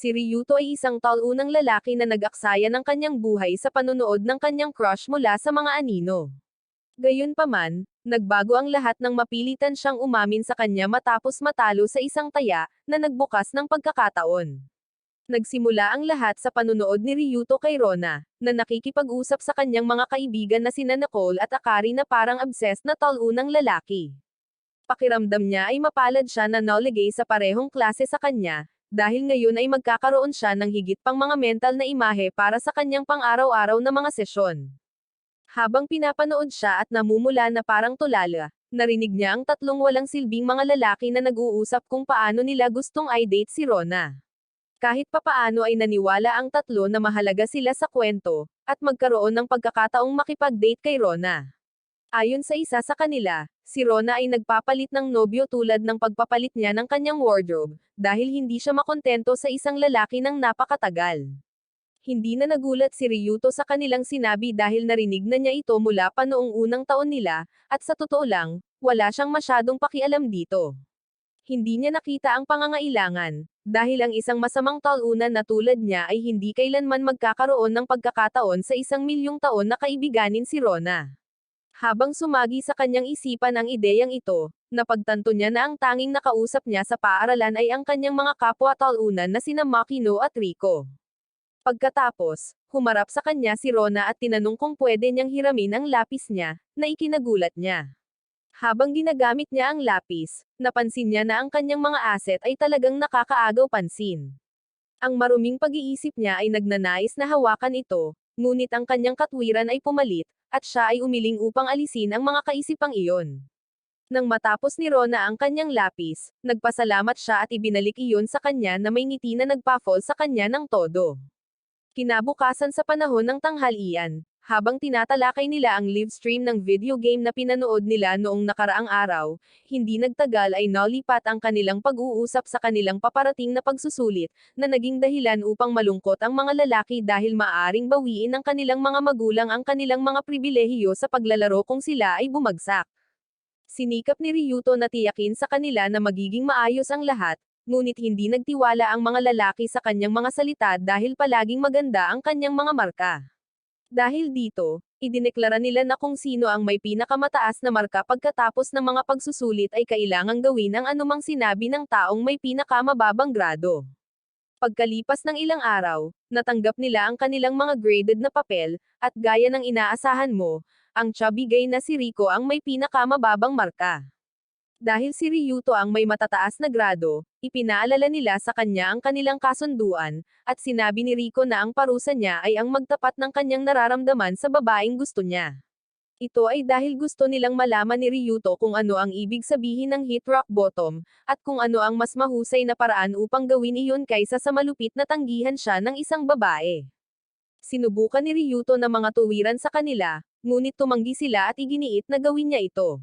Si Ryuto ay isang taunang lalaki na nag-aksaya ng kanyang buhay sa panunood ng kanyang crush mula sa mga anino. Gayunpaman, nagbago ang lahat nang mapilitan siyang umamin sa kanya matapos matalo sa isang taya, na nagbukas ng pagkakataon. Nagsimula ang lahat sa panunood ni Ryuto kay Rona, na nakikipag-usap sa kanyang mga kaibigan na sina Nicole at Akari na parang obsessed na taunang lalaki. Pakiramdam niya ay mapalad siya na naligay sa parehong klase sa kanya, dahil ngayon ay magkakaroon siya ng higit pang mga mental na imahe para sa kanyang pang-araw-araw na mga sesyon. Habang pinapanood siya at namumula na parang tulala, narinig niya ang tatlong walang silbing mga lalaki na nag-uusap kung paano nila gustong i-date si Rona. Kahit papaano ay naniwala ang tatlo na mahalaga sila sa kwento, at magkaroon ng pagkakataong makipag-date kay Rona. Ayon sa isa sa kanila, si Rona ay nagpapalit ng nobyo tulad ng pagpapalit niya ng kanyang wardrobe, dahil hindi siya makontento sa isang lalaki ng napakatagal. Hindi na nagulat si Ryuto sa kanilang sinabi dahil narinig na niya ito mula pa noong unang taon nila, at sa totoo lang, wala siyang masyadong pakialam dito. Hindi niya nakita ang pangangailangan, dahil ang isang masamang talunan na tulad niya ay hindi kailanman magkakaroon ng pagkakataon sa 1,000,000 taon na kaibiganin si Rona. Habang sumagi sa kanyang isipan ang ideyang ito, napagtanto niya na ang tanging nakausap niya sa paaralan ay ang kanyang mga kapwa talunan na sina Makino at Rico. Pagkatapos, humarap sa kanya si Rona at tinanong kung pwede niyang hiramin ang lapis niya, na ikinagulat niya. Habang ginagamit niya ang lapis, napansin niya na ang kanyang mga asset ay talagang nakakaagaw pansin. Ang maruming pag-iisip niya ay nagnanais na hawakan ito, ngunit ang kanyang katwiran ay pumalit, at siya ay umiling upang alisin ang mga kaisipang iyon. Nang matapos ni Rona ang kanyang lapis, nagpasalamat siya at ibinalik iyon sa kanya na may ngiti na nagpa-fall sa kanya ng todo. Kinabukasan sa panahon ng tanghalian, habang tinatalakay nila ang live stream ng video game na pinanood nila noong nakaraang araw, hindi nagtagal ay nalipat ang kanilang pag-uusap sa kanilang paparating na pagsusulit, na naging dahilan upang malungkot ang mga lalaki dahil maaaring bawiin ng kanilang mga magulang ang kanilang mga pribilehiyo sa paglalaro kung sila ay bumagsak. Sinikap ni Ryuto na tiyakin sa kanila na magiging maayos ang lahat, ngunit hindi nagtiwala ang mga lalaki sa kanyang mga salita dahil palaging maganda ang kanyang mga marka. Dahil dito, idineklara nila na kung sino ang may pinakamataas na marka pagkatapos ng mga pagsusulit ay kailangang gawin ang anumang sinabi ng taong may pinakamababang grado. Pagkalipas ng ilang araw, natanggap nila ang kanilang mga graded na papel, at gaya ng inaasahan mo, ang chubby gay na si Rico ang may pinakamababang marka. Dahil si Ryuto ang may matataas na grado, ipinaalala nila sa kanya ang kanilang kasunduan, at sinabi ni Rico na ang parusa niya ay ang magtapat ng kanyang nararamdaman sa babaeng gusto niya. Ito ay dahil gusto nilang malaman ni Ryuto kung ano ang ibig sabihin ng hit rock bottom, at kung ano ang mas mahusay na paraan upang gawin iyon kaysa sa malupit na tanggihan siya ng isang babae. Sinubukan ni Ryuto na mga tuwiran sa kanila, ngunit tumanggi sila at iginiit na gawin niya ito.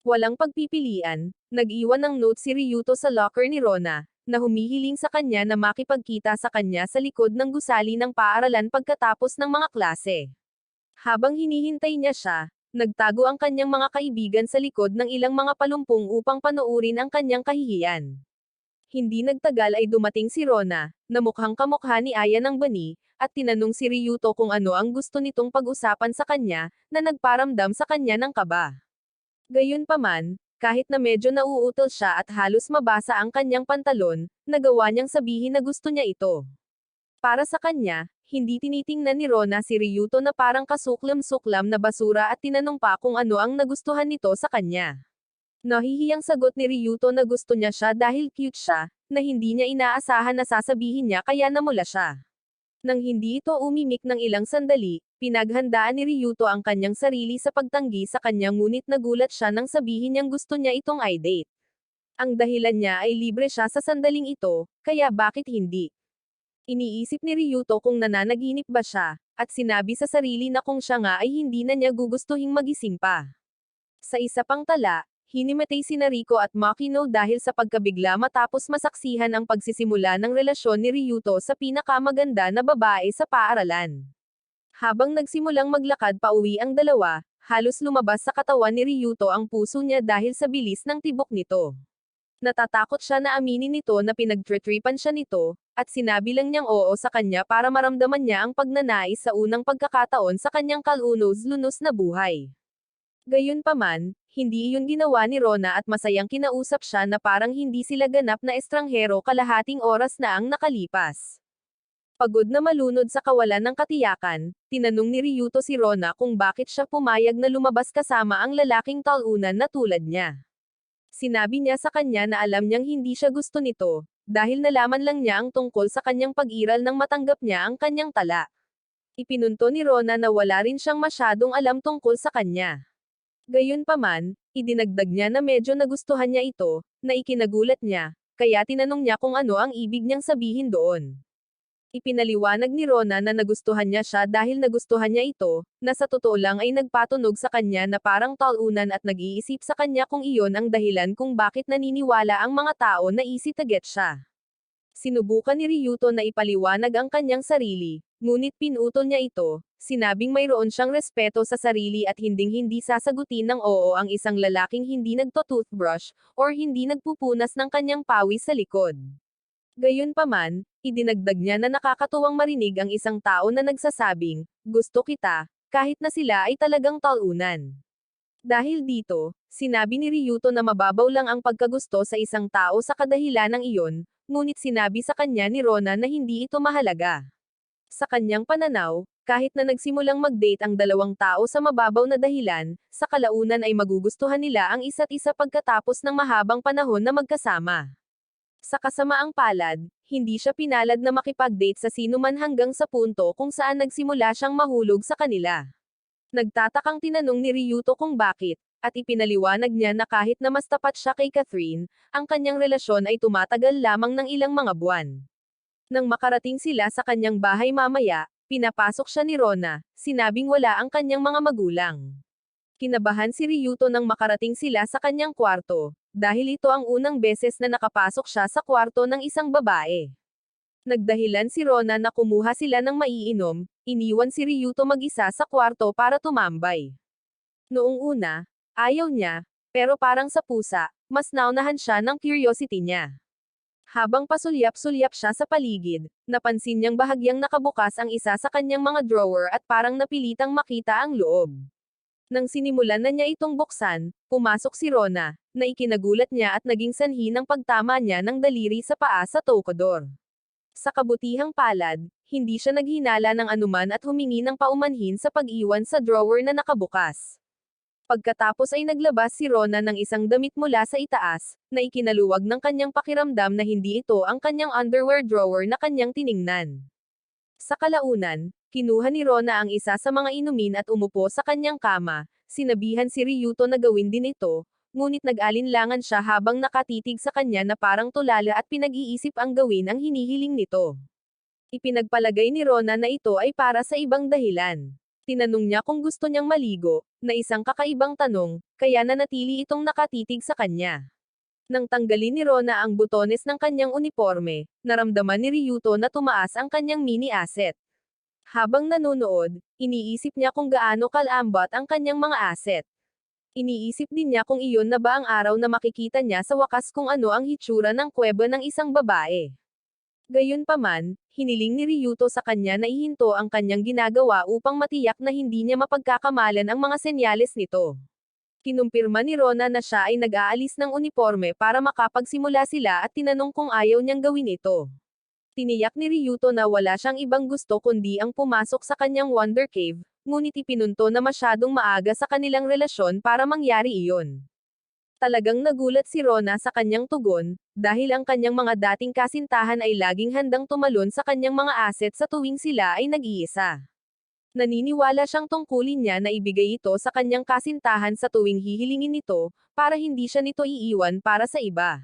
Walang pagpipilian, nag-iwan ng note si Ryuto sa locker ni Rona, na humihiling sa kanya na makipagkita sa kanya sa likod ng gusali ng paaralan pagkatapos ng mga klase. Habang hinihintay niya siya, nagtago ang kanyang mga kaibigan sa likod ng ilang mga palumpong upang panoorin ang kanyang kahihiyan. Hindi nagtagal ay dumating si Rona, na mukhang kamukha ni Aya ng Bani, at tinanong si Ryuto kung ano ang gusto nitong pag-usapan sa kanya, na nagparamdam sa kanya ng kaba. Gayunpaman, kahit na medyo nauutal siya at halos mabasa ang kanyang pantalon, nagawa niyang sabihin na gusto niya ito. Para sa kanya, hindi tinitingnan ni Rona si Ryuto na parang kasuklam-suklam na basura at tinanong pa kung ano ang nagustuhan nito sa kanya. Nahihiyang sagot ni Ryuto na gusto niya siya dahil cute siya, na hindi niya inaasahan na sasabihin niya kaya namula siya. Nang hindi ito umimik ng ilang sandali, pinaghandaan ni Ryuto ang kanyang sarili sa pagtanggi sa kanya ngunit nagulat siya nang sabihin niyang gusto niya itong i-date. Ang dahilan niya ay libre siya sa sandaling ito, kaya bakit hindi? Iniisip ni Ryuto kung nananaginip ba siya, at sinabi sa sarili na kung siya nga ay hindi na niya gugustuhing magising pa. Sa isa pang tala, hinimatay sina Rico at Makino dahil sa pagkabigla matapos masaksihan ang pagsisimula ng relasyon ni Ryuto sa pinakamaganda na babae sa paaralan. Habang nagsimulang maglakad pauwi ang dalawa, halos lumabas sa katawan ni Ryuto ang puso niya dahil sa bilis ng tibok nito. Natatakot siya na aminin nito na pinagtritripan siya nito, at sinabi lang niyang oo sa kanya para maramdaman niya ang pagnanais sa unang pagkakataon sa kanyang kalunos-lunos na buhay. Gayunpaman, hindi iyon ginawa ni Rona at masayang kinausap siya na parang hindi sila ganap na estranghero kalahating oras na ang nakalipas. Pagod na malunod sa kawalan ng katiyakan, tinanong ni Ryuto si Rona kung bakit siya pumayag na lumabas kasama ang lalaking talunan na tulad niya. Sinabi niya sa kanya na alam niyang hindi siya gusto nito, dahil nalaman lang niya ang tungkol sa kanyang pag-iral nang matanggap niya ang kanyang tala. Ipinunto ni Rona na wala rin siyang masyadong alam tungkol sa kanya. Gayunpaman, idinagdag niya na medyo nagustuhan niya ito, na ikinagulat niya, kaya tinanong niya kung ano ang ibig niyang sabihin doon. Ipinaliwanag ni Rona na nagustuhan niya siya dahil nagustuhan niya ito, na sa totoo lang ay nagpatunog sa kanya na parang talunan at nag-iisip sa kanya kung iyon ang dahilan kung bakit naniniwala ang mga tao na easy to get siya. Sinubukan ni Ryuto na ipaliwanag ang kanyang sarili, ngunit pinutol niya ito, sinabing mayroon siyang respeto sa sarili at hinding-hindi sasagutin ng oo ang isang lalaking hindi nagto-toothbrush, or hindi nagpupunas ng kanyang pawis sa likod. Gayunpaman, idinagdag niya na nakakatuwang marinig ang isang tao na nagsasabing, gusto kita, kahit na sila ay talagang talunan. Dahil dito, sinabi ni Ryuto na mababaw lang ang pagkagusto sa isang tao sa kadahilanang iyon, ngunit sinabi sa kanya ni Rona na hindi ito mahalaga. Sa kanyang pananaw, kahit na nagsimulang mag-date ang dalawang tao sa mababaw na dahilan, sa kalaunan ay magugustuhan nila ang isa't isa pagkatapos ng mahabang panahon na magkasama. Sa kasamaang palad, hindi siya pinalad na makipag-date sa sinuman hanggang sa punto kung saan nagsimula siyang mahulog sa kanila. Nagtatakang tinanong ni Ryuto kung bakit, at ipinaliwanag niya na kahit na mas tapat siya kay Catherine, ang kanyang relasyon ay tumatagal lamang ng ilang mga buwan. Nang makarating sila sa kanyang bahay mamaya, pinapasok siya ni Rona, sinabing wala ang kanyang mga magulang. Kinabahan si Ryuto nang makarating sila sa kanyang kwarto, dahil ito ang unang beses na nakapasok siya sa kwarto ng isang babae. Nagdahilan si Rona na kumuha sila ng maiinom, iniwan si Ryuto mag-isa sa kwarto para tumambay. Noong una, ayaw niya, pero parang sa pusa, mas naunahan siya ng curiosity niya. Habang pasulyap-sulyap siya sa paligid, napansin niyang bahagyang nakabukas ang isa sa kanyang mga drawer at parang napilitang makita ang loob. Nang sinimulan na niya itong buksan, pumasok si Rona, na ikinagulat niya at naging sanhi ng pagtama niya ng daliri sa paa sa tokador. Sa kabutihang palad, hindi siya naghinala ng anuman at humingi ng paumanhin sa pag-iwan sa drawer na nakabukas. Pagkatapos ay naglabas si Rona ng isang damit mula sa itaas, na ikinaluwag ng kanyang pakiramdam na hindi ito ang kanyang underwear drawer na kanyang tiningnan. Sa kalaunan, kinuha ni Rona ang isa sa mga inumin at umupo sa kanyang kama, sinabihan si Ryuto na gawin din ito, ngunit nag-alinlangan siya habang nakatitig sa kanya na parang tulala at pinag-iisip ang gawin ang hinihiling nito. Ipinagpalagay ni Rona na ito ay para sa ibang dahilan. Tinanong niya kung gusto niyang maligo, na isang kakaibang tanong, kaya nanatili itong nakatitig sa kanya. Nang tanggalin ni Rona ang butones ng kanyang uniforme, naramdaman ni Ryuto na tumaas ang kanyang mini asset. Habang nanonood, iniisip niya kung gaano kalambot ang kanyang mga asset. Iniisip din niya kung iyon na ba ang araw na makikita niya sa wakas kung ano ang hitsura ng kuweba ng isang babae. Gayunpaman, hiniling ni Ryuto sa kanya na ihinto ang kanyang ginagawa upang matiyak na hindi niya mapagkakamalan ang mga senyales nito. Kinumpirma ni Rona na siya ay nag-aalis ng uniforme para makapagsimula sila at tinanong kung ayaw niyang gawin ito. Tiniyak ni Ryuto na wala siyang ibang gusto kundi ang pumasok sa kanyang Wonder Cave, ngunit ipinunto na masyadong maaga sa kanilang relasyon para mangyari iyon. Talagang nagulat si Rona sa kanyang tugon, dahil ang kanyang mga dating kasintahan ay laging handang tumalon sa kanyang mga asset sa tuwing sila ay nag-iisa. Naniniwala siyang tungkulin niya na ibigay ito sa kanyang kasintahan sa tuwing hihilingin nito, para hindi siya nito iiwan para sa iba.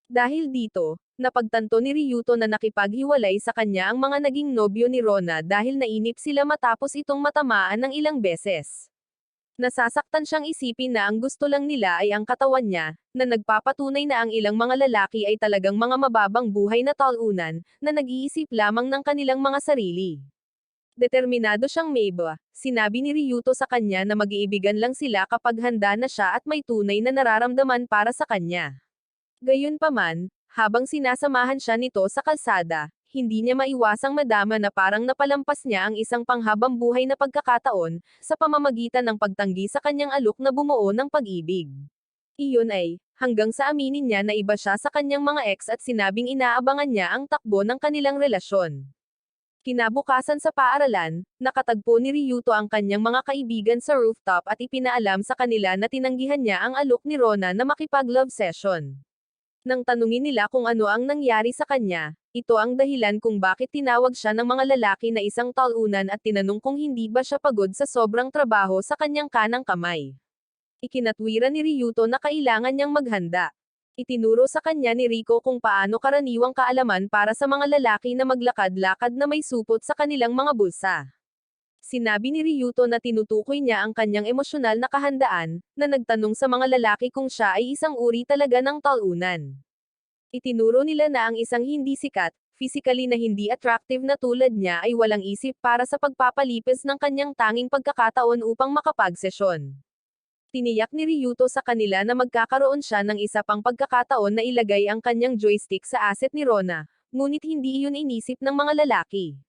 Dahil dito, napagtanto ni Ryuto na nakipaghiwalay sa kanya ang mga naging nobyo ni Rona dahil nainip sila matapos itong matamaan ng ilang beses. Nasasaktan siyang isipin na ang gusto lang nila ay ang katawan niya, na nagpapatunay na ang ilang mga lalaki ay talagang mga mababang buhay na talunan, na nag-iisip lamang ng kanilang mga sarili. Determinado siyang maiba, sinabi ni Ryuto sa kanya na mag-iibigan lang sila kapag handa na siya at may tunay na nararamdaman para sa kanya. Gayunpaman, habang sinasamahan siya nito sa kalsada, hindi niya maiwasang madama na parang napalampas niya ang isang panghabang buhay na pagkakataon, sa pamamagitan ng pagtanggi sa kanyang alok na bumuo ng pag-ibig. Iyon ay, hanggang sa aminin niya na iba siya sa kanyang mga ex at sinabing inaabangan niya ang takbo ng kanilang relasyon. Kinabukasan sa paaralan, nakatagpo ni Ryuto ang kanyang mga kaibigan sa rooftop at ipinaalam sa kanila na tinanggihan niya ang alok ni Rona na makipag-love session. Nang tanungin nila kung ano ang nangyari sa kanya, ito ang dahilan kung bakit tinawag siya ng mga lalaki na isang talunan at tinanong kung hindi ba siya pagod sa sobrang trabaho sa kanyang kanang kamay. Ikinatwiran ni Ryuto na kailangan niyang maghanda. Itinuro sa kanya ni Rico kung paano karaniwang kaalaman para sa mga lalaki na maglakad-lakad na may supot sa kanilang mga bulsa. Sinabi ni Ryuto na tinutukoy niya ang kanyang emosyonal na kahandaan, na nagtanong sa mga lalaki kung siya ay isang uri talaga ng talunan. Itinuro nila na ang isang hindi sikat, physically na hindi attractive na tulad niya ay walang isip para sa pagpapalipis ng kanyang tanging pagkakataon upang makapagsesyon. Tiniyak ni Ryuto sa kanila na magkakaroon siya ng isa pang pagkakataon na ilagay ang kanyang joystick sa asset ni Rona, ngunit hindi iyon inisip ng mga lalaki.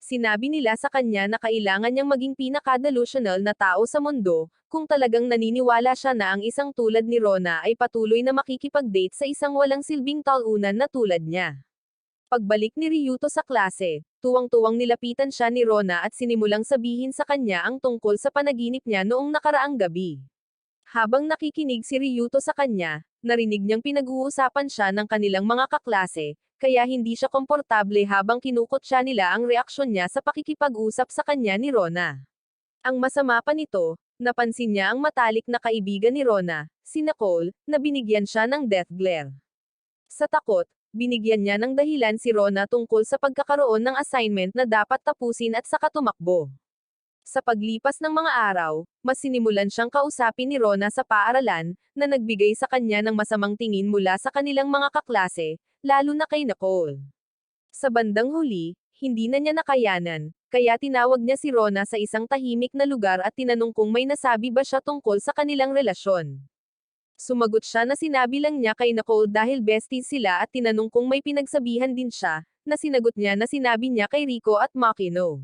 Sinabi nila sa kanya na kailangan niyang maging pinaka-delusional na tao sa mundo, kung talagang naniniwala siya na ang isang tulad ni Rona ay patuloy na makikipag-date sa isang walang silbing talunan na tulad niya. Pagbalik ni Ryuto sa klase, tuwang-tuwang nilapitan siya ni Rona at sinimulang sabihin sa kanya ang tungkol sa panaginip niya noong nakaraang gabi. Habang nakikinig si Ryuto sa kanya, narinig niyang pinag-uusapan siya ng kanilang mga kaklase, kaya hindi siya komportable habang kinukutya nila ang reaksyon niya sa pakikipag-usap sa kanya ni Rona. Ang masama pa nito, napansin niya ang matalik na kaibigan ni Rona, si Nicole, na binigyan siya ng death glare. Sa takot, binigyan niya ng dahilan si Rona tungkol sa pagkakaroon ng assignment na dapat tapusin at saka tumakbo. Sa paglipas ng mga araw, mas sinimulan siyang kausapin ni Rona sa paaralan, na nagbigay sa kanya ng masamang tingin mula sa kanilang mga kaklase, lalo na kay Nicole. Sa bandang huli, hindi na niya nakayanan, kaya tinawag niya si Rona sa isang tahimik na lugar at tinanong kung may nasabi ba siya tungkol sa kanilang relasyon. Sumagot siya na sinabi lang niya kay Nicole dahil besties sila at tinanong kung may pinagsabihan din siya, na sinagot niya na sinabi niya kay Rico at Makino.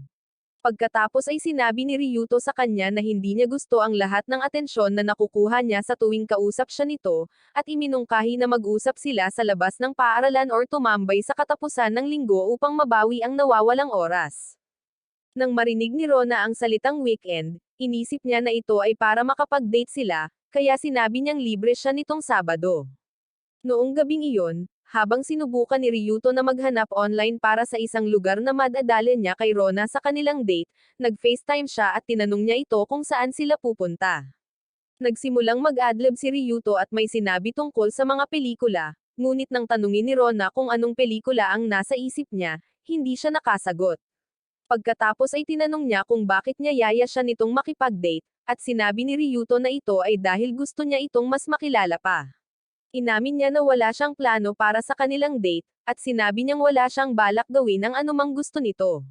Pagkatapos ay sinabi ni Ryuto sa kanya na hindi niya gusto ang lahat ng atensyon na nakukuha niya sa tuwing kausap siya nito, at iminungkahi na mag-usap sila sa labas ng paaralan or tumambay sa katapusan ng linggo upang mabawi ang nawawalang oras. Nang marinig ni Rona ang salitang weekend, inisip niya na ito ay para makapag-date sila, kaya sinabi niyang libre siya nitong Sabado. Noong gabing iyon, habang sinubukan ni Ryuto na maghanap online para sa isang lugar na madadalhin niya kay Rona sa kanilang date, nag-FaceTime siya at tinanong niya ito kung saan sila pupunta. Nagsimulang mag-adlib si Ryuto at may sinabi tungkol sa mga pelikula, ngunit nang tanungin ni Rona kung anong pelikula ang nasa isip niya, hindi siya nakasagot. Pagkatapos ay tinanong niya kung bakit niya yaya siya nitong makipag-date, at sinabi ni Ryuto na ito ay dahil gusto niya itong mas makilala pa. Inamin niya na wala siyang plano para sa kanilang date, at sinabi niyang wala siyang balak gawin ang anumang gusto nito.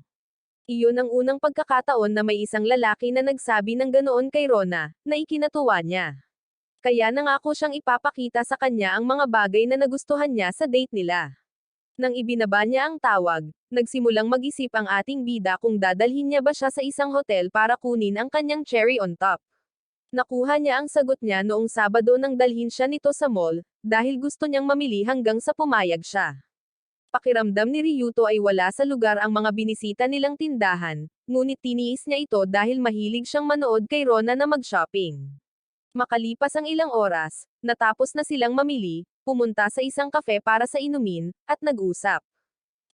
Iyon ang unang pagkakataon na may isang lalaki na nagsabi ng ganoon kay Rona, na ikinatuwa niya. Kaya nangako siyang ipapakita sa kanya ang mga bagay na nagustuhan niya sa date nila. Nang ibinaba niya ang tawag, nagsimulang mag-isip ang ating bida kung dadalhin niya ba siya sa isang hotel para kunin ang kanyang cherry on top. Nakuha niya ang sagot niya noong Sabado nang dalhin siya nito sa mall, dahil gusto niyang mamili hanggang sa pumayag siya. Pakiramdam ni Ryuto ay wala sa lugar ang mga binisita nilang tindahan, ngunit tiniis niya ito dahil mahilig siyang manood kay Rona na mag-shopping. Makalipas ang ilang oras, natapos na silang mamili, pumunta sa isang kafe para sa inumin, at nag-usap.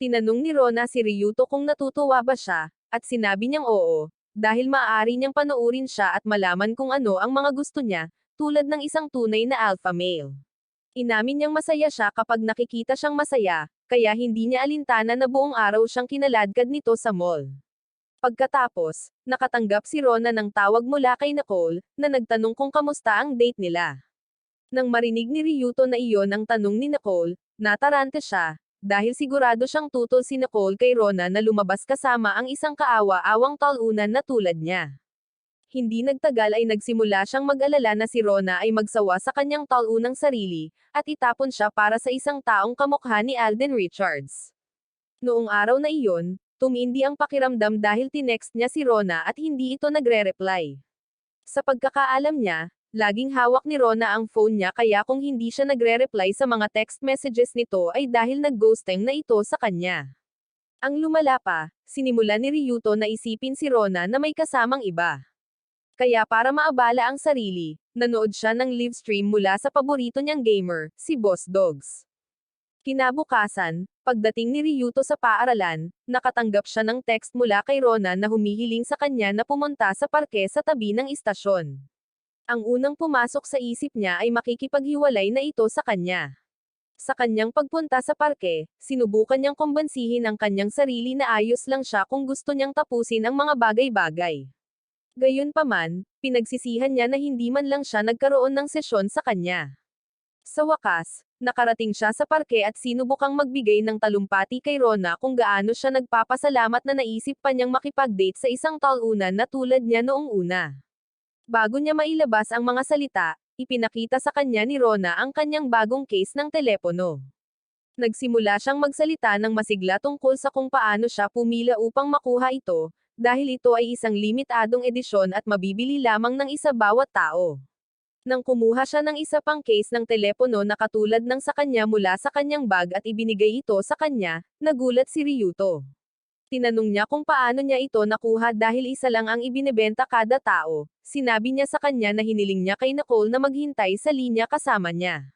Tinanong ni Rona si Ryuto kung natutuwa ba siya, at sinabi niyang oo, dahil maaari niyang panoorin siya at malaman kung ano ang mga gusto niya, tulad ng isang tunay na alpha male. Inamin niyang masaya siya kapag nakikita siyang masaya, kaya hindi niya alintana na buong araw siyang kinaladkad nito sa mall. Pagkatapos, nakatanggap si Rona ng tawag mula kay Nicole, na nagtanong kung kamusta ang date nila. Nang marinig ni Ryuto na iyon ang tanong ni Nicole, natarante siya, dahil sigurado siyang tutol si Nicole kay Rona na lumabas kasama ang isang kaawa-awang talunan na tulad niya. Hindi nagtagal ay nagsimula siyang mag-alala na si Rona ay magsawa sa kanyang taunang sarili, at itapon siya para sa isang taong kamukha ni Alden Richards. Noong araw na iyon, tumindi ang pakiramdam dahil tinext niya si Rona at hindi ito nagre-reply. Sa pagkakaalam niya, laging hawak ni Rona ang phone niya kaya kung hindi siya nagre-reply sa mga text messages nito ay dahil nag-ghosting na ito sa kanya. Ang lumala pa, sinimulan ni Ryuto na isipin si Rona na may kasamang iba. Kaya para maabala ang sarili, nanood siya ng live stream mula sa paborito niyang gamer, si Boss Dogs. Kinabukasan, pagdating ni Ryuto sa paaralan, nakatanggap siya ng text mula kay Rona na humihiling sa kanya na pumunta sa parke sa tabi ng istasyon. Ang unang pumasok sa isip niya ay makikipaghiwalay na ito sa kanya. Sa kanyang pagpunta sa parke, sinubukan niyang kumbansihin ang kanyang sarili na ayos lang siya kung gusto niyang tapusin ang mga bagay-bagay. Gayunpaman, pinagsisihan niya na hindi man lang siya nagkaroon ng sesyon sa kanya. Sa wakas, nakarating siya sa parke at sinubukang magbigay ng talumpati kay Rona kung gaano siya nagpapasalamat na naisip pa niyang makipag-date sa isang talunan na tulad niya noong una. Bago niya mailabas ang mga salita, ipinakita sa kanya ni Rona ang kanyang bagong case ng telepono. Nagsimula siyang magsalita ng masigla tungkol sa kung paano siya pumila upang makuha ito, dahil ito ay isang limitadong edisyon at mabibili lamang ng isa bawat tao. Nang kumuha siya ng isa pang case ng telepono na katulad ng sa kanya mula sa kanyang bag at ibinigay ito sa kanya, nagulat si Ryuto. Tinanong niya kung paano niya ito nakuha dahil isa lang ang ibinebenta kada tao. Sinabi niya sa kanya na hiniling niya kay Nicole na maghintay sa linya kasama niya.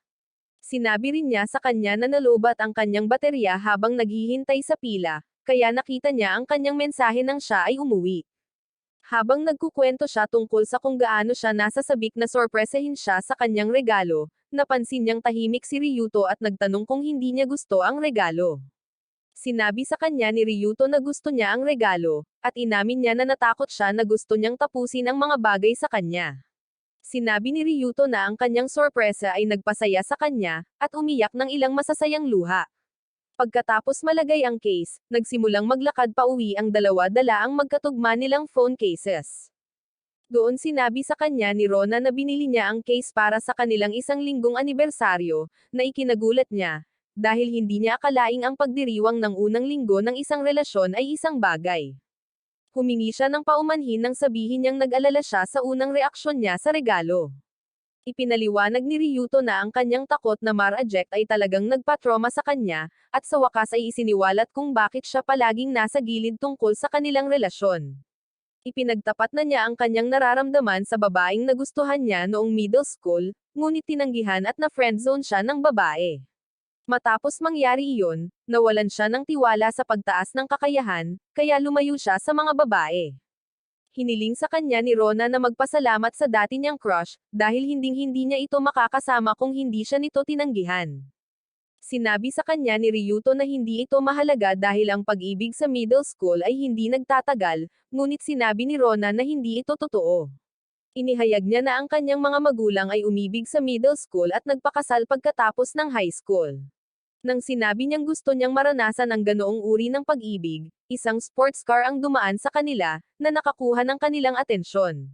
Sinabi rin niya sa kanya na nalobat ang kanyang baterya habang naghihintay sa pila, kaya nakita niya ang kanyang mensahe nang siya ay umuwi. Habang nagkukwento siya tungkol sa kung gaano siya nasasabik na sorpresahin siya sa kanyang regalo, napansin niyang tahimik si Ryuto at nagtanong kung hindi niya gusto ang regalo. Sinabi sa kanya ni Ryuto na gusto niya ang regalo, at inamin niya na natakot siya na gusto niyang tapusin ang mga bagay sa kanya. Sinabi ni Ryuto na ang kanyang sorpresa ay nagpasaya sa kanya, at umiyak ng ilang masasayang luha. Pagkatapos malagay ang case, nagsimulang maglakad pa uwi ang dalawa dala ang magkatugma nilang phone cases. Doon sinabi sa kanya ni Rona na binili niya ang case para sa kanilang isang linggong anibersaryo, na ikinagulat niya, dahil hindi niya akalaing ang pagdiriwang ng unang linggo ng isang relasyon ay isang bagay. Humingi siya ng paumanhin nang sabihin niyang nag-alala siya sa unang reaksyon niya sa regalo. Ipinaliwanag ni Ryuto na ang kanyang takot na ma-reject ay talagang nagpa-trauma sa kanya, at sa wakas ay isiniwalat kung bakit siya palaging nasa gilid tungkol sa kanilang relasyon. Ipinagtapat na niya ang kanyang nararamdaman sa babaeng nagustuhan niya noong middle school, ngunit tinanggihan at na-friendzone siya ng babae. Matapos mangyari iyon, nawalan siya ng tiwala sa pagtaas ng kakayahan, kaya lumayo siya sa mga babae. Hiniling sa kanya ni Rona na magpasalamat sa dati niyang crush, dahil hinding-hindi niya ito makakasama kung hindi siya nito tinanggihan. Sinabi sa kanya ni Ryuto na hindi ito mahalaga dahil ang pag-ibig sa middle school ay hindi nagtatagal, ngunit sinabi ni Rona na hindi ito totoo. Inihayag niya na ang kanyang mga magulang ay umibig sa middle school at nagpakasal pagkatapos ng high school. Nang sinabi niyang gusto niyang maranasan ang ganoong uri ng pag-ibig, isang sports car ang dumaan sa kanila, na nakakuha ng kanilang atensyon.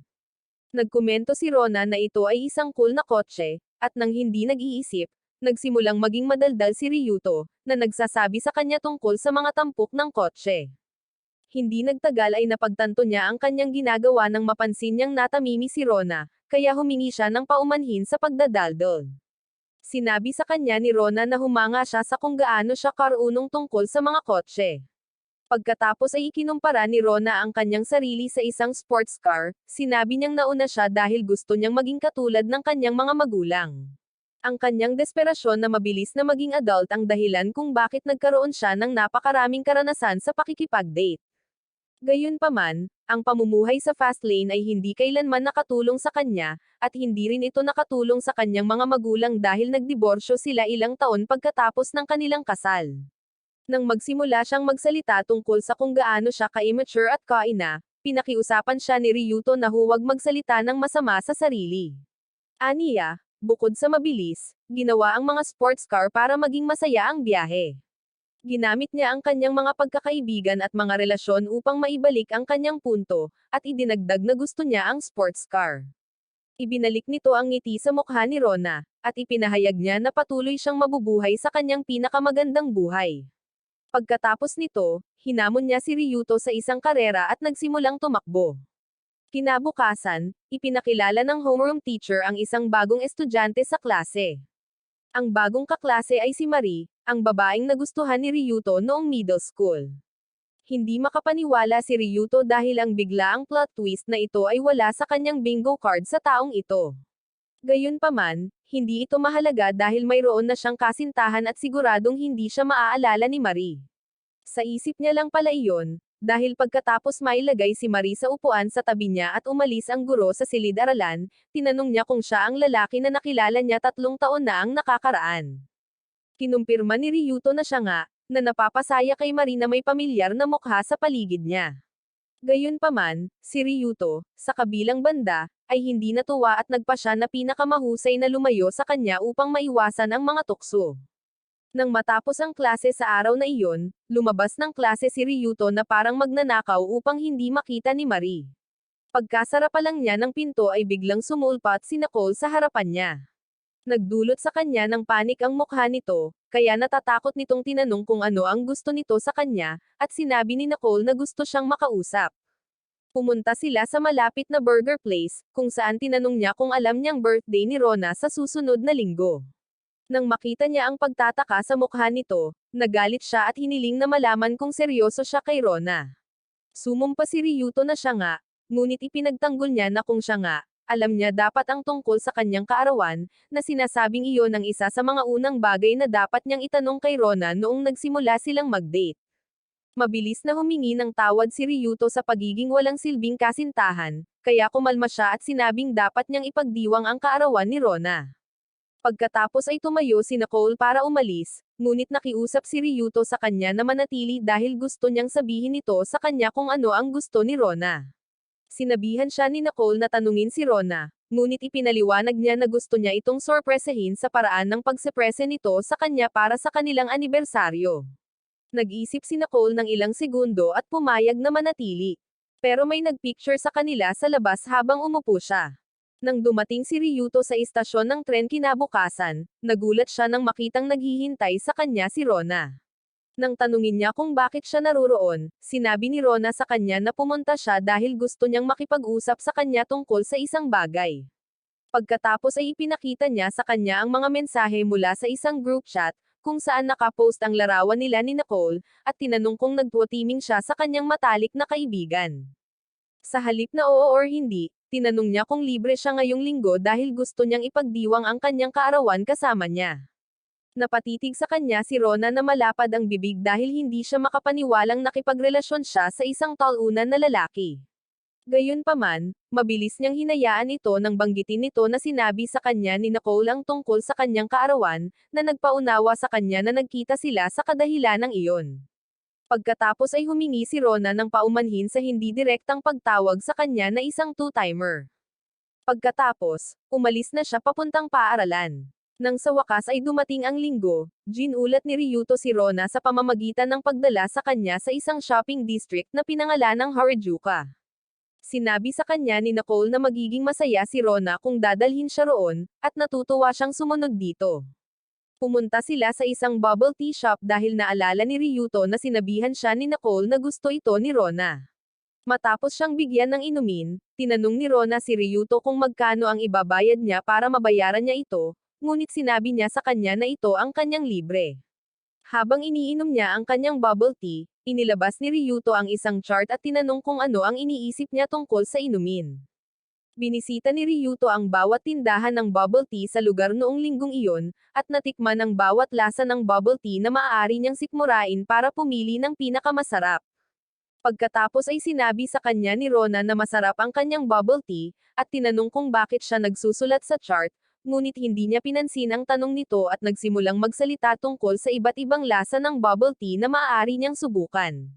Nagkomento si Rona na ito ay isang cool na kotse, at nang hindi nag-iisip, nagsimulang maging madaldal si Ryuto, na nagsasabi sa kanya tungkol sa mga tampok ng kotse. Hindi nagtagal ay napagtanto niya ang kanyang ginagawa nang mapansin niyang natamimi si Rona, kaya humingi siya ng paumanhin sa pagdadaldal. Sinabi sa kanya ni Rona na humanga siya sa kung gaano siya karunong tungkol sa mga kotse. Pagkatapos ay ikinumpara ni Rona ang kanyang sarili sa isang sports car, sinabi niyang nauna siya dahil gusto niyang maging katulad ng kanyang mga magulang. Ang kanyang desperasyon na mabilis na maging adult ang dahilan kung bakit nagkaroon siya ng napakaraming karanasan sa pakikipag-date. Gayunpaman, ang pamumuhay sa fast lane ay hindi kailanman nakatulong sa kanya, at hindi rin ito nakatulong sa kanyang mga magulang dahil nagdiborsyo sila ilang taon pagkatapos ng kanilang kasal. Nang magsimula siyang magsalita tungkol sa kung gaano siya ka-immature at kaina, pinakiusapan siya ni Ryuto na huwag magsalita ng masama sa sarili. Aniya, bukod sa mabilis, ginawa ang mga sports car para maging masaya ang biyahe. Ginamit niya ang kanyang mga pagkakaibigan at mga relasyon upang maibalik ang kanyang punto, at idinagdag na gusto niya ang sports car. Ibinalik nito ang ngiti sa mukha ni Rona, at ipinahayag niya na patuloy siyang mabubuhay sa kanyang pinakamagandang buhay. Pagkatapos nito, hinamon niya si Ryuto sa isang karera at nagsimulang tumakbo. Kinabukasan, ipinakilala ng homeroom teacher ang isang bagong estudyante sa klase. Ang bagong kaklase ay si Marie, ang babaeng nagustuhan ni Ryuto noong middle school. Hindi makapaniwala si Ryuto dahil ang biglaang plot twist na ito ay wala sa kanyang bingo card sa taong ito. Gayunpaman, hindi ito mahalaga dahil mayroon na siyang kasintahan at siguradong hindi siya maaalala ni Marie. Sa isip niya lang pala iyon, dahil pagkatapos mailagay si Marie sa upuan sa tabi niya at umalis ang guro sa silid-aralan, tinanong niya kung siya ang lalaki na nakilala niya 3 taon na ang nakakaraan. Kinumpirma ni Ryuto na siya nga, na napapasaya kay Marie na may pamilyar na mukha sa paligid niya. Gayunpaman, si Ryuto, sa kabilang banda, ay hindi natuwa at nagpa siya na pinakamahusay na lumayo sa kanya upang maiwasan ang mga tukso. Nang matapos ang klase sa araw na iyon, lumabas ng klase si Ryuto na parang magnanakaw upang hindi makita ni Marie. Pagkasara pa lang niya ng pinto ay biglang sumulpat si Nicole sa harapan niya. Nagdulot sa kanya ng panik ang mukha nito, kaya natatakot nitong tinanong kung ano ang gusto nito sa kanya, at sinabi ni Nicole na gusto siyang makausap. Pumunta sila sa malapit na burger place, kung saan tinanong niya kung alam niyang birthday ni Rona sa susunod na linggo. Nang makita niya ang pagtataka sa mukha nito, nagalit siya at hiniling na malaman kung seryoso siya kay Rona. Sumumpa si Ryuto na siya nga, ngunit ipinagtanggol niya na kung siya nga, alam niya dapat ang tungkol sa kanyang kaarawan, na sinasabing iyon ang isa sa mga unang bagay na dapat niyang itanong kay Rona noong nagsimula silang mag-date. Mabilis na humingi ng tawad si Ryuto sa pagiging walang silbing kasintahan, kaya kumalma siya at sinabing dapat niyang ipagdiwang ang kaarawan ni Rona. Pagkatapos ay tumayo si Nicole para umalis, ngunit nakiusap si Ryuto sa kanya na manatili dahil gusto niyang sabihin nito sa kanya kung ano ang gusto ni Rona. Sinabihan siya ni Nicole na tanungin si Rona, ngunit ipinaliwanag niya na gusto niya itong sorpresahin sa paraan ng pagseprese nito sa kanya para sa kanilang anibersaryo. Nag-isip si Nicole ng ilang segundo at pumayag na manatili. Pero may nagpicture sa kanila sa labas habang umupo siya. Nang dumating si Ryuto sa istasyon ng tren kinabukasan, nagulat siya nang makitang naghihintay sa kanya si Rona. Nang tanungin niya kung bakit siya naroroon, sinabi ni Rona sa kanya na pumunta siya dahil gusto niyang makipag-usap sa kanya tungkol sa isang bagay. Pagkatapos ay ipinakita niya sa kanya ang mga mensahe mula sa isang group chat, kung saan nakapost ang larawan nila ni Nicole, at tinanong kung nagtutiming siya sa kanyang matalik na kaibigan. Sa halip na oo or hindi, tinanong niya kung libre siya ngayong linggo dahil gusto niyang ipagdiwang ang kanyang kaarawan kasama niya. Napatitig sa kanya si Rona na malapad ang bibig dahil hindi siya makapaniwalang nakipagrelasyon siya sa isang talunan na lalaki. Gayunpaman, mabilis niyang hinayaan ito nang banggitin nito na sinabi sa kanya ni Nicole ang tungkol sa kanyang kaarawan, na nagpaunawa sa kanya na nagkita sila sa kadahilanang iyon. Pagkatapos ay humingi si Rona ng paumanhin sa hindi direktang pagtawag sa kanya na isang two-timer. Pagkatapos, umalis na siya papuntang paaralan. Nang sa wakas ay dumating ang linggo, ginulat ni Ryuto si Rona sa pamamagitan ng pagdala sa kanya sa isang shopping district na pinangalanang Harajuku. Sinabi sa kanya ni Nicole na magiging masaya si Rona kung dadalhin siya roon, at natutuwa siyang sumunod dito. Pumunta sila sa isang bubble tea shop dahil naalala ni Ryuto na sinabihan siya ni Nicole na gusto ito ni Rona. Matapos siyang bigyan ng inumin, tinanong ni Rona si Ryuto kung magkano ang ibabayad niya para mabayaran niya ito, ngunit sinabi niya sa kanya na ito ang kanyang libre. Habang iniinom niya ang kanyang bubble tea, inilabas ni Ryuto ang isang chart at tinanong kung ano ang iniisip niya tungkol sa inumin. Binisita ni Ryuto ang bawat tindahan ng bubble tea sa lugar noong linggong iyon, at natikman ang bawat lasa ng bubble tea na maaari niyang sikmurain para pumili ng pinakamasarap. Pagkatapos ay sinabi sa kanya ni Rona na masarap ang kanyang bubble tea, at tinanong kung bakit siya nagsusulat sa chart, ngunit hindi niya pinansin ang tanong nito at nagsimulang magsalita tungkol sa iba't ibang lasa ng bubble tea na maaari niyang subukan.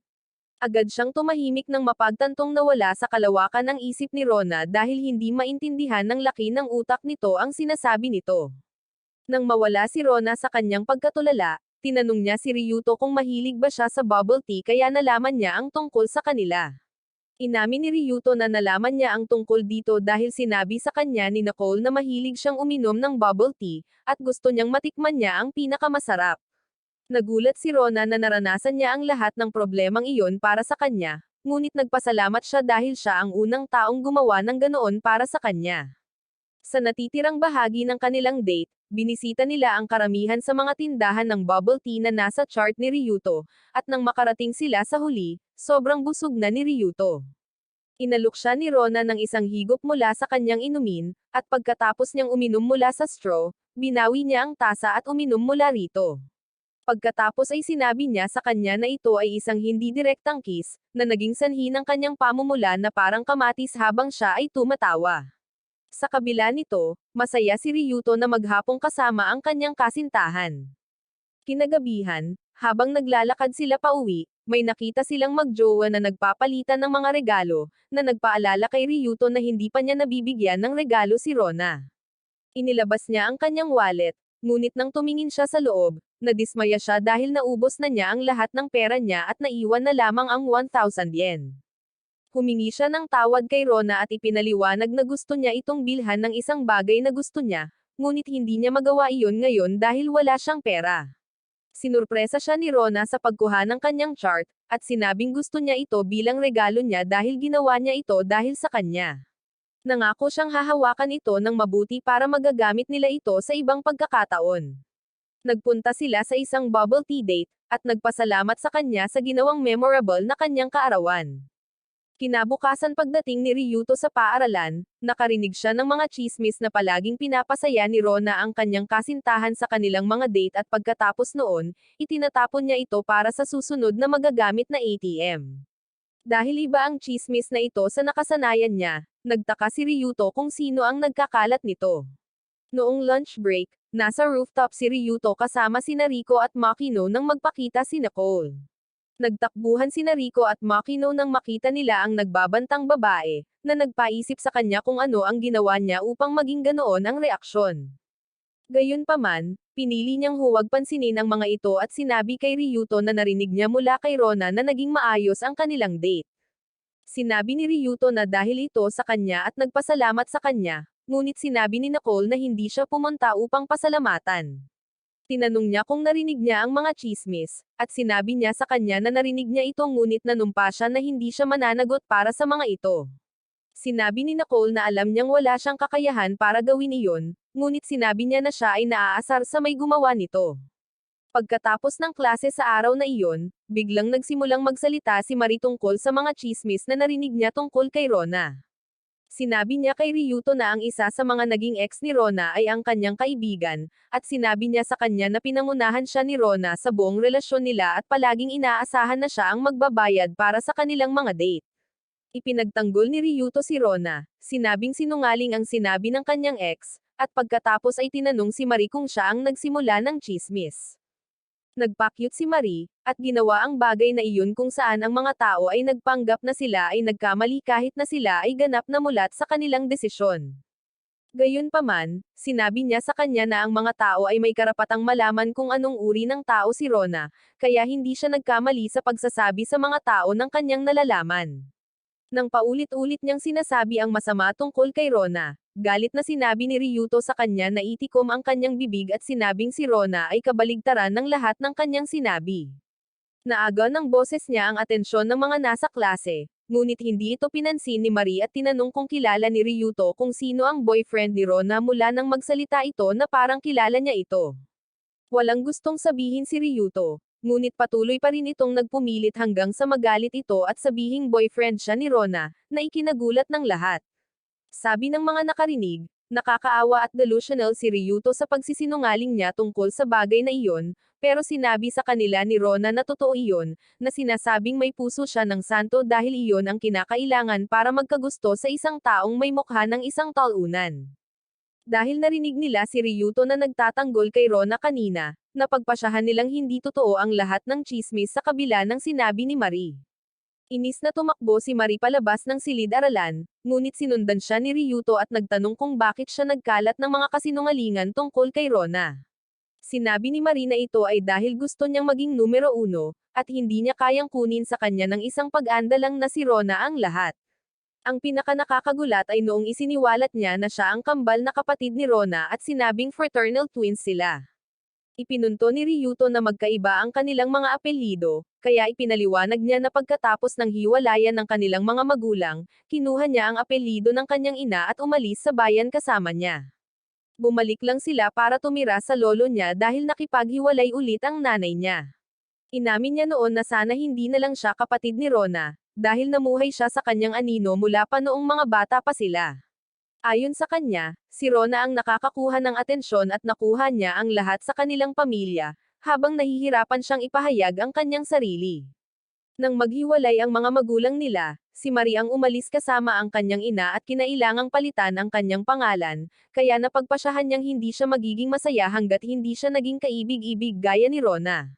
Agad siyang tumahimik nang mapagtantong nawala sa kalawakan ng isip ni Rona dahil hindi maintindihan ng laki ng utak nito ang sinasabi nito. Nang mawala si Rona sa kanyang pagkatulala, tinanong niya si Ryuto kung mahilig ba siya sa bubble tea kaya nalaman niya ang tungkol sa kanila. Inamin ni Ryuto na nalaman niya ang tungkol dito dahil sinabi sa kanya ni Nicole na mahilig siyang uminom ng bubble tea, at gusto niyang matikman niya ang pinakamasarap. Nagulat si Rona na naranasan niya ang lahat ng problemang iyon para sa kanya, ngunit nagpasalamat siya dahil siya ang unang taong gumawa ng ganoon para sa kanya. Sa natitirang bahagi ng kanilang date, binisita nila ang karamihan sa mga tindahan ng bubble tea na nasa chart ni Ryuto, at nang makarating sila sa huli, sobrang busog na ni Ryuto. Inalok siya ni Rona ng isang higop mula sa kanyang inumin, at pagkatapos niyang uminom mula sa straw, binawi niya ang tasa at uminom mula rito. Pagkatapos ay sinabi niya sa kanya na ito ay isang hindi direktang kiss, na naging sanhi ng kanyang pamumula na parang kamatis habang siya ay tumatawa. Sa kabila nito, masaya si Ryuto na maghapong kasama ang kanyang kasintahan. Kinagabihan, habang naglalakad sila pauwi, may nakita silang magjowa na nagpapalitan ng mga regalo, na nagpaalala kay Ryuto na hindi pa niya nabibigyan ng regalo si Rona. Inilabas niya ang kanyang wallet, ngunit nang tumingin siya sa loob, nadismaya siya dahil naubos na niya ang lahat ng pera niya at naiwan na lamang ang 1,000 yen. Humingi siya ng tawad kay Rona at ipinaliwanag na gusto niya itong bilhan ng isang bagay na gusto niya, ngunit hindi niya magawa iyon ngayon dahil wala siyang pera. Sinurpresa siya ni Rona sa pagkuha ng kanyang chart, at sinabing gusto niya ito bilang regalo niya dahil ginawa niya ito dahil sa kanya. Nangako siyang hahawakan ito ng mabuti para magagamit nila ito sa ibang pagkakataon. Nagpunta sila sa isang bubble tea date, at nagpasalamat sa kanya sa ginawang memorable na kanyang kaarawan. Kinabukasan pagdating ni Ryuto sa paaralan, nakarinig siya ng mga chismis na palaging pinapasaya ni Rona ang kanyang kasintahan sa kanilang mga date at pagkatapos noon, itinatapon niya ito para sa susunod na magagamit na ATM. Dahil iba ang chismis na ito sa nakasanayan niya, nagtaka si Ryuto kung sino ang nagkakalat nito. Noong lunch break, nasa rooftop si Ryuto kasama sina Rico at Makino nang magpakita si Nicole. Nagtakbuhan sina Rico at Makino nang makita nila ang nagbabantang babae, na nagpaisip sa kanya kung ano ang ginawa niya upang maging ganoon ang reaksyon. Gayunpaman, pinili niyang huwag pansinin ang mga ito at sinabi kay Ryuto na narinig niya mula kay Rona na naging maayos ang kanilang date. Sinabi ni Ryuto na dahil ito sa kanya at nagpasalamat sa kanya, ngunit sinabi ni Nicole na hindi siya pumunta upang pasalamatan. Tinanong niya kung narinig niya ang mga chismis, at sinabi niya sa kanya na narinig niya ito ngunit nanumpa siya na hindi siya mananagot para sa mga ito. Sinabi ni Nicole na alam niyang wala siyang kakayahan para gawin iyon, ngunit sinabi niya na siya ay naaasar sa may gumawa nito. Pagkatapos ng klase sa araw na iyon, biglang nagsimulang magsalita si Marie tungkol sa mga chismis na narinig niya tungkol kay Rona. Sinabi niya kay Ryuto na ang isa sa mga naging ex ni Rona ay ang kanyang kaibigan, at sinabi niya sa kanya na pinangunahan siya ni Rona sa buong relasyon nila at palaging inaasahan na siya ang magbabayad para sa kanilang mga date. Ipinagtanggol ni Ryuto si Rona, sinabing sinungaling ang sinabi ng kanyang ex, at pagkatapos ay tinanong si Marie kung siya ang nagsimula ng chismis. Nagpakyut si Marie, at ginawa ang bagay na iyon kung saan ang mga tao ay nagpanggap na sila ay nagkamali kahit na sila ay ganap na mulat sa kanilang desisyon. Gayunpaman, sinabi niya sa kanya na ang mga tao ay may karapatang malaman kung anong uri ng tao si Rona, kaya hindi siya nagkamali sa pagsasabi sa mga tao ng kanyang nalalaman. Nang paulit-ulit niyang sinasabi ang masama tungkol kay Rona, galit na sinabi ni Ryuto sa kanya na itikom ang kanyang bibig at sinabing si Rona ay kabaligtaran ng lahat ng kanyang sinabi. Naaga ng boses niya ang atensyon ng mga nasa klase, ngunit hindi ito pinansin ni Marie at tinanong kung kilala ni Ryuto kung sino ang boyfriend ni Rona mula nang magsalita ito na parang kilala niya ito. Walang gustong sabihin si Ryuto, ngunit patuloy pa rin itong nagpumilit hanggang sa magalit ito at sabihing boyfriend siya ni Rona, na ikinagulat ng lahat. Sabi ng mga nakarinig, nakakaawa at delusional si Ryuto sa pagsisinungaling niya tungkol sa bagay na iyon, pero sinabi sa kanila ni Rona na totoo iyon, na sinasabing may puso siya ng santo dahil iyon ang kinakailangan para magkagusto sa isang taong may mukha ng isang talunan. Dahil narinig nila si Ryuto na nagtatanggol kay Rona kanina, napagpasyahan nilang hindi totoo ang lahat ng chismis sa kabila ng sinabi ni Marie. Inis na tumakbo si Marie palabas ng silid-aralan, ngunit sinundan siya ni Ryuto at nagtanong kung bakit siya nagkalat ng mga kasinungalingan tungkol kay Rona. Sinabi ni Marie na ito ay dahil gusto niyang maging numero uno, at hindi niya kayang kunin sa kanya ng isang pag-andalang na si Rona ang lahat. Ang pinakanakakagulat ay noong isiniwalat niya na siya ang kambal na kapatid ni Rona at sinabing fraternal twins sila. Ipinunto ni Ryuto na magkaiba ang kanilang mga apelyido, kaya ipinaliwanag niya na pagkatapos ng hiwalayan ng kanilang mga magulang, kinuha niya ang apelyido ng kanyang ina at umalis sa bayan kasama niya. Bumalik lang sila para tumira sa lolo niya dahil nakipaghiwalay ulit ang nanay niya. Inamin niya noon na sana hindi na lang siya kapatid ni Rona, dahil namuhay siya sa kanyang anino mula pa noong mga bata pa sila. Ayon sa kanya, si Rona ang nakakakuha ng atensyon at nakuha niya ang lahat sa kanilang pamilya, habang nahihirapan siyang ipahayag ang kanyang sarili. Nang maghiwalay ang mga magulang nila, si Marie ang umalis kasama ang kanyang ina at kinailangang palitan ang kanyang pangalan, kaya napagpasyahan niyang hindi siya magiging masaya hanggat hindi siya naging kaibig-ibig gaya ni Rona.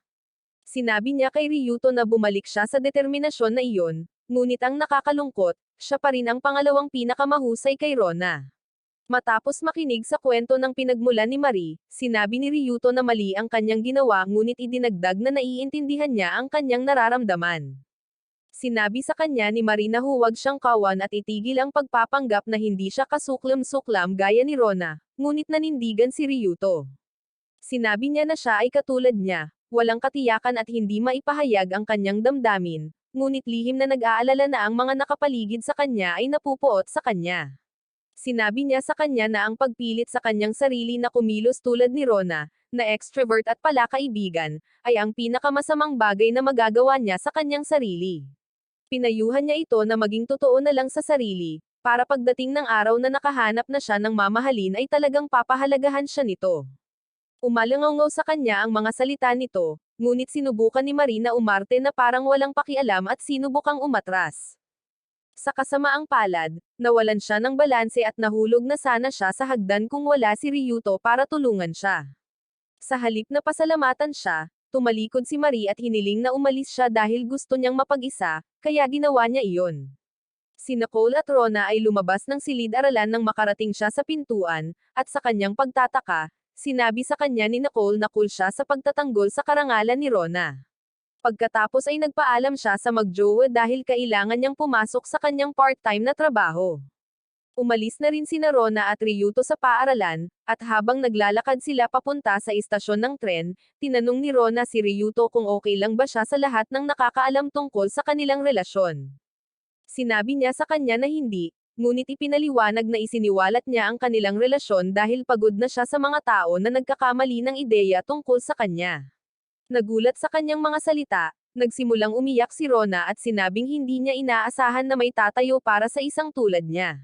Sinabi niya kay Ryuto na bumalik siya sa determinasyon na iyon, ngunit ang nakakalungkot, siya pa rin ang pangalawang pinakamahusay kay Rona. Matapos makinig sa kwento ng pinagmulan ni Marie, sinabi ni Ryuto na mali ang kanyang ginawa ngunit idinagdag na naiintindihan niya ang kanyang nararamdaman. Sinabi sa kanya ni Marie na huwag siyang kawan at itigil ang pagpapanggap na hindi siya kasuklam-suklam gaya ni Rona, ngunit nanindigan si Ryuto. Sinabi niya na siya ay katulad niya, walang katiyakan at hindi maipahayag ang kanyang damdamin, ngunit lihim na nag-aalala na ang mga nakapaligid sa kanya ay napupuot sa kanya. Sinabi niya sa kanya na ang pagpilit sa kanyang sarili na kumilos tulad ni Rona, na extrovert at palakaibigan, ay ang pinakamasamang bagay na magagawa niya sa kanyang sarili. Pinayuhan niya ito na maging totoo na lang sa sarili, para pagdating ng araw na nakahanap na siya ng mamahalin ay talagang papahalagahan siya nito. Umalangaw sa kanya ang mga salita nito, ngunit sinubukan ni Marie na umarte na parang walang pakialam at sinubukang umatras. Sa kasamaang palad, nawalan siya ng balanse at nahulog na sana siya sa hagdan kung wala si Ryuto para tulungan siya. Sa halip na pasalamatan siya, tumalikod si Marie at hiniling na umalis siya dahil gusto niyang mapag-isa, kaya ginawa niya iyon. Si Nicole at Rona ay lumabas ng silid-aralan nang makarating siya sa pintuan, at sa kanyang pagtataka, sinabi sa kanya ni Nicole na cool siya sa pagtatanggol sa karangalan ni Rona. Pagkatapos ay nagpaalam siya sa magjowa dahil kailangan niyang pumasok sa kanyang part-time na trabaho. Umalis na rin sina Rona at Ryuto sa paaralan, at habang naglalakad sila papunta sa istasyon ng tren, tinanong ni Rona si Ryuto kung okay lang ba siya sa lahat ng nakakaalam tungkol sa kanilang relasyon. Sinabi niya sa kanya na hindi, ngunit ipinaliwanag na isiniwalat niya ang kanilang relasyon dahil pagod na siya sa mga tao na nagkakamali ng ideya tungkol sa kanya. Nagulat sa kanyang mga salita, nagsimulang umiyak si Rona at sinabing hindi niya inaasahan na may tatayo para sa isang tulad niya.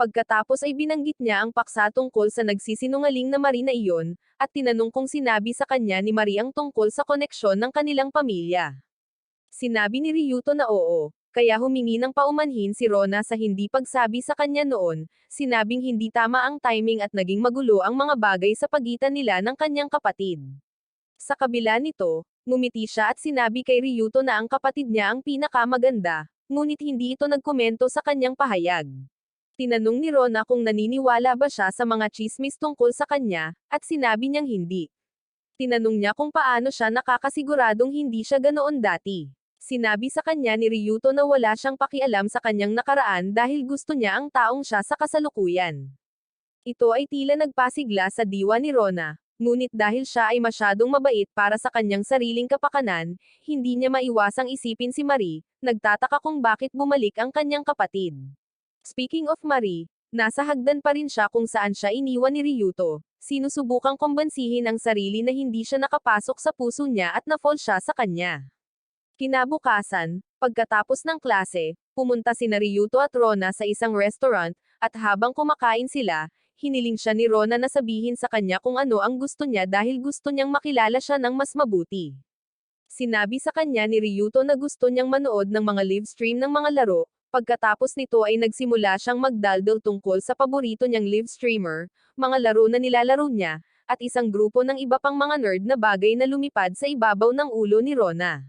Pagkatapos ay binanggit niya ang paksa tungkol sa nagsisinungaling na Marie na iyon, at tinanong kung sinabi sa kanya ni Marie ang tungkol sa koneksyon ng kanilang pamilya. Sinabi ni Ryuto na oo, kaya humingi ng paumanhin si Rona sa hindi pagsabi sa kanya noon, sinabing hindi tama ang timing at naging magulo ang mga bagay sa pagitan nila ng kanyang kapatid. Sa kabila nito, ngumiti siya at sinabi kay Ryuto na ang kapatid niya ang pinakamaganda, ngunit hindi ito nagkomento sa kanyang pahayag. Tinanong ni Rona kung naniniwala ba siya sa mga chismis tungkol sa kanya, at sinabi niyang hindi. Tinanong niya kung paano siya nakakasiguradong hindi siya ganoon dati. Sinabi sa kanya ni Ryuto na wala siyang pakialam sa kanyang nakaraan dahil gusto niya ang taong siya sa kasalukuyan. Ito ay tila nagpasigla sa diwa ni Rona, ngunit dahil siya ay masyadong mabait para sa kanyang sariling kapakanan, hindi niya maiwasang isipin si Marie, nagtataka kung bakit bumalik ang kanyang kapatid. Speaking of Marie, nasa hagdan pa rin siya kung saan siya iniwan ni Ryuto, sinusubukang kumbansihin ang sarili na hindi siya nakapasok sa puso niya at na-fall siya sa kanya. Kinabukasan, pagkatapos ng klase, pumunta sina Ryuto at Rona sa isang restaurant, at habang kumakain sila, hiniling siya ni Rona na sabihin sa kanya kung ano ang gusto niya dahil gusto niyang makilala siya ng mas mabuti. Sinabi sa kanya ni Ryuto na gusto niyang manood ng mga live stream ng mga laro, pagkatapos nito ay nagsimula siyang magdaldal tungkol sa paborito niyang live streamer, mga laro na nilalaro niya, at isang grupo ng iba pang mga nerd na bagay na lumipad sa ibabaw ng ulo ni Rona.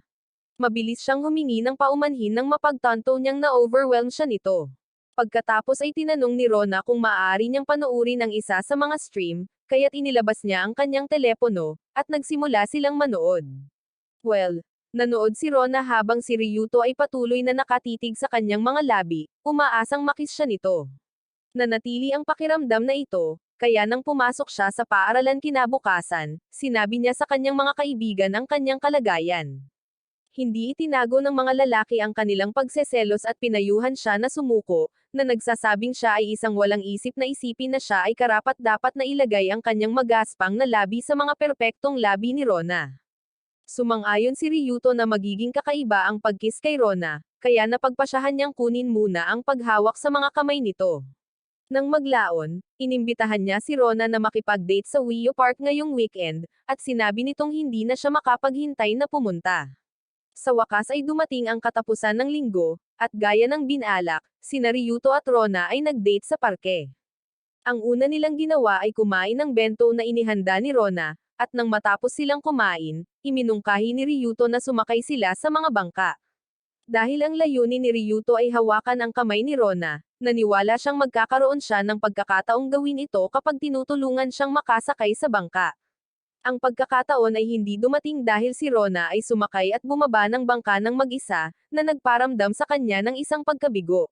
Mabilis siyang humingi ng paumanhin nang mapagtanto niyang na-overwhelm siya nito. Pagkatapos ay tinanong ni Rona kung maaari niyang panoorin ang isa sa mga stream, kaya't inilabas niya ang kanyang telepono, at nagsimula silang manood. Well, nanood si Rona habang si Ryuto ay patuloy na nakatitig sa kanyang mga labi, umaasang makis siya nito. Nanatili ang pakiramdam na ito, kaya nang pumasok siya sa paaralan kinabukasan, sinabi niya sa kanyang mga kaibigan ang kanyang kalagayan. Hindi itinago ng mga lalaki ang kanilang pagseselos at pinayuhan siya na sumuko, na nagsasabing siya ay isang walang isip na isipin na siya ay karapat-dapat na ilagay ang kanyang magaspang na labi sa mga perpektong labi ni Rona. Sumang-ayon si Ryuto na magiging kakaiba ang pagkiss kay Rona, kaya napagpasyahan niyang kunin muna ang paghawak sa mga kamay nito. Nang maglaon, inimbitahan niya si Rona na makipag-date sa Wio Park ngayong weekend, at sinabi nitong hindi na siya makapaghintay na pumunta. Sa wakas ay dumating ang katapusan ng linggo, at gaya ng binalak, sina Ryuto at Rona ay nag-date sa parke. Ang una nilang ginawa ay kumain ng bento na inihanda ni Rona, at nang matapos silang kumain, iminungkahi ni Ryuto na sumakay sila sa mga bangka. Dahil ang layunin ni Ryuto ay hawakan ang kamay ni Rona, naniwala siyang magkakaroon siya ng pagkakataong gawin ito kapag tinutulungan siyang makasakay sa bangka. Ang pagkakataon ay hindi dumating dahil si Rona ay sumakay at bumaba ng bangka ng mag-isa, na nagparamdam sa kanya ng isang pagkabigo.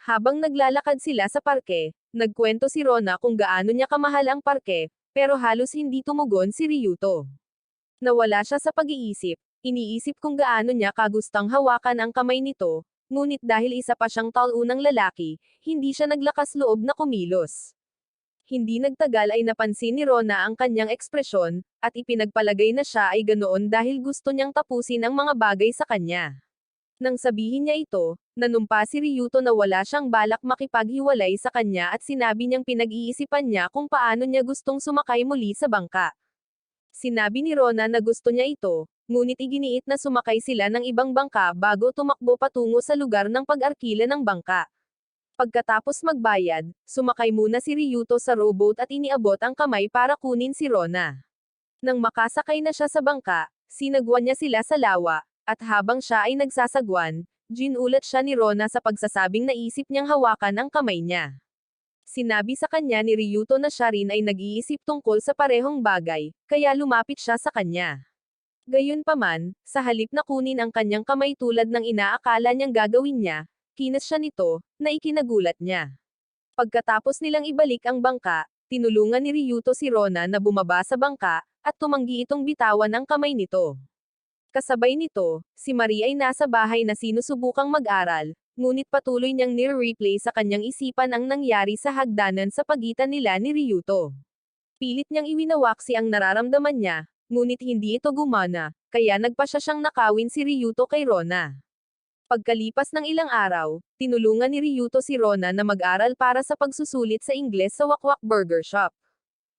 Habang naglalakad sila sa parke, nagkwento si Rona kung gaano niya kamahal ang parke, pero halos hindi tumugon si Ryuto. Nawala siya sa pag-iisip, iniisip kung gaano niya kagustang hawakan ang kamay nito, ngunit dahil isa pa siyang taunang lalaki, hindi siya naglakas loob na kumilos. Hindi nagtagal ay napansin ni Rona ang kanyang ekspresyon, at ipinagpalagay na siya ay ganoon dahil gusto niyang tapusin ang mga bagay sa kanya. Nang sabihin niya ito, nanumpa si Ryuto na wala siyang balak makipaghiwalay sa kanya at sinabi niyang pinag-iisipan niya kung paano niya gustong sumakay muli sa bangka. Sinabi ni Rona na gusto niya ito, ngunit iginiit na sumakay sila ng ibang bangka bago tumakbo patungo sa lugar ng pag-arkila ng bangka. Pagkatapos magbayad, sumakay muna si Ryuto sa rowboat at iniabot ang kamay para kunin si Rona. Nang makasakay na siya sa bangka, sinagwan niya sila sa lawa, at habang siya ay nagsasagwan, ginulat siya ni Rona sa pagsasabing naisip niyang hawakan ang kamay niya. Sinabi sa kanya ni Ryuto na siya rin ay nag-iisip tungkol sa parehong bagay, kaya lumapit siya sa kanya. Gayunpaman, sa halip na kunin ang kanyang kamay tulad ng inaakala niyang gagawin niya, kinas siya nito, na ikinagulat niya. Pagkatapos nilang ibalik ang bangka, tinulungan ni Ryuto si Rona na bumaba sa bangka, at tumanggi itong bitawan ang kamay nito. Kasabay nito, si Marie ay nasa bahay na sinusubukang mag-aral, ngunit patuloy niyang nire-replay sa kanyang isipan ang nangyari sa hagdanan sa pagitan nila ni Ryuto. Pilit niyang iwinawaksi ang nararamdaman niya, ngunit hindi ito gumana, kaya nagpasya siyang nakawin si Ryuto kay Rona. Pagkalipas ng ilang araw, tinulungan ni Ryuto si Rona na mag-aral para sa pagsusulit sa Ingles sa Wakwak Burger Shop.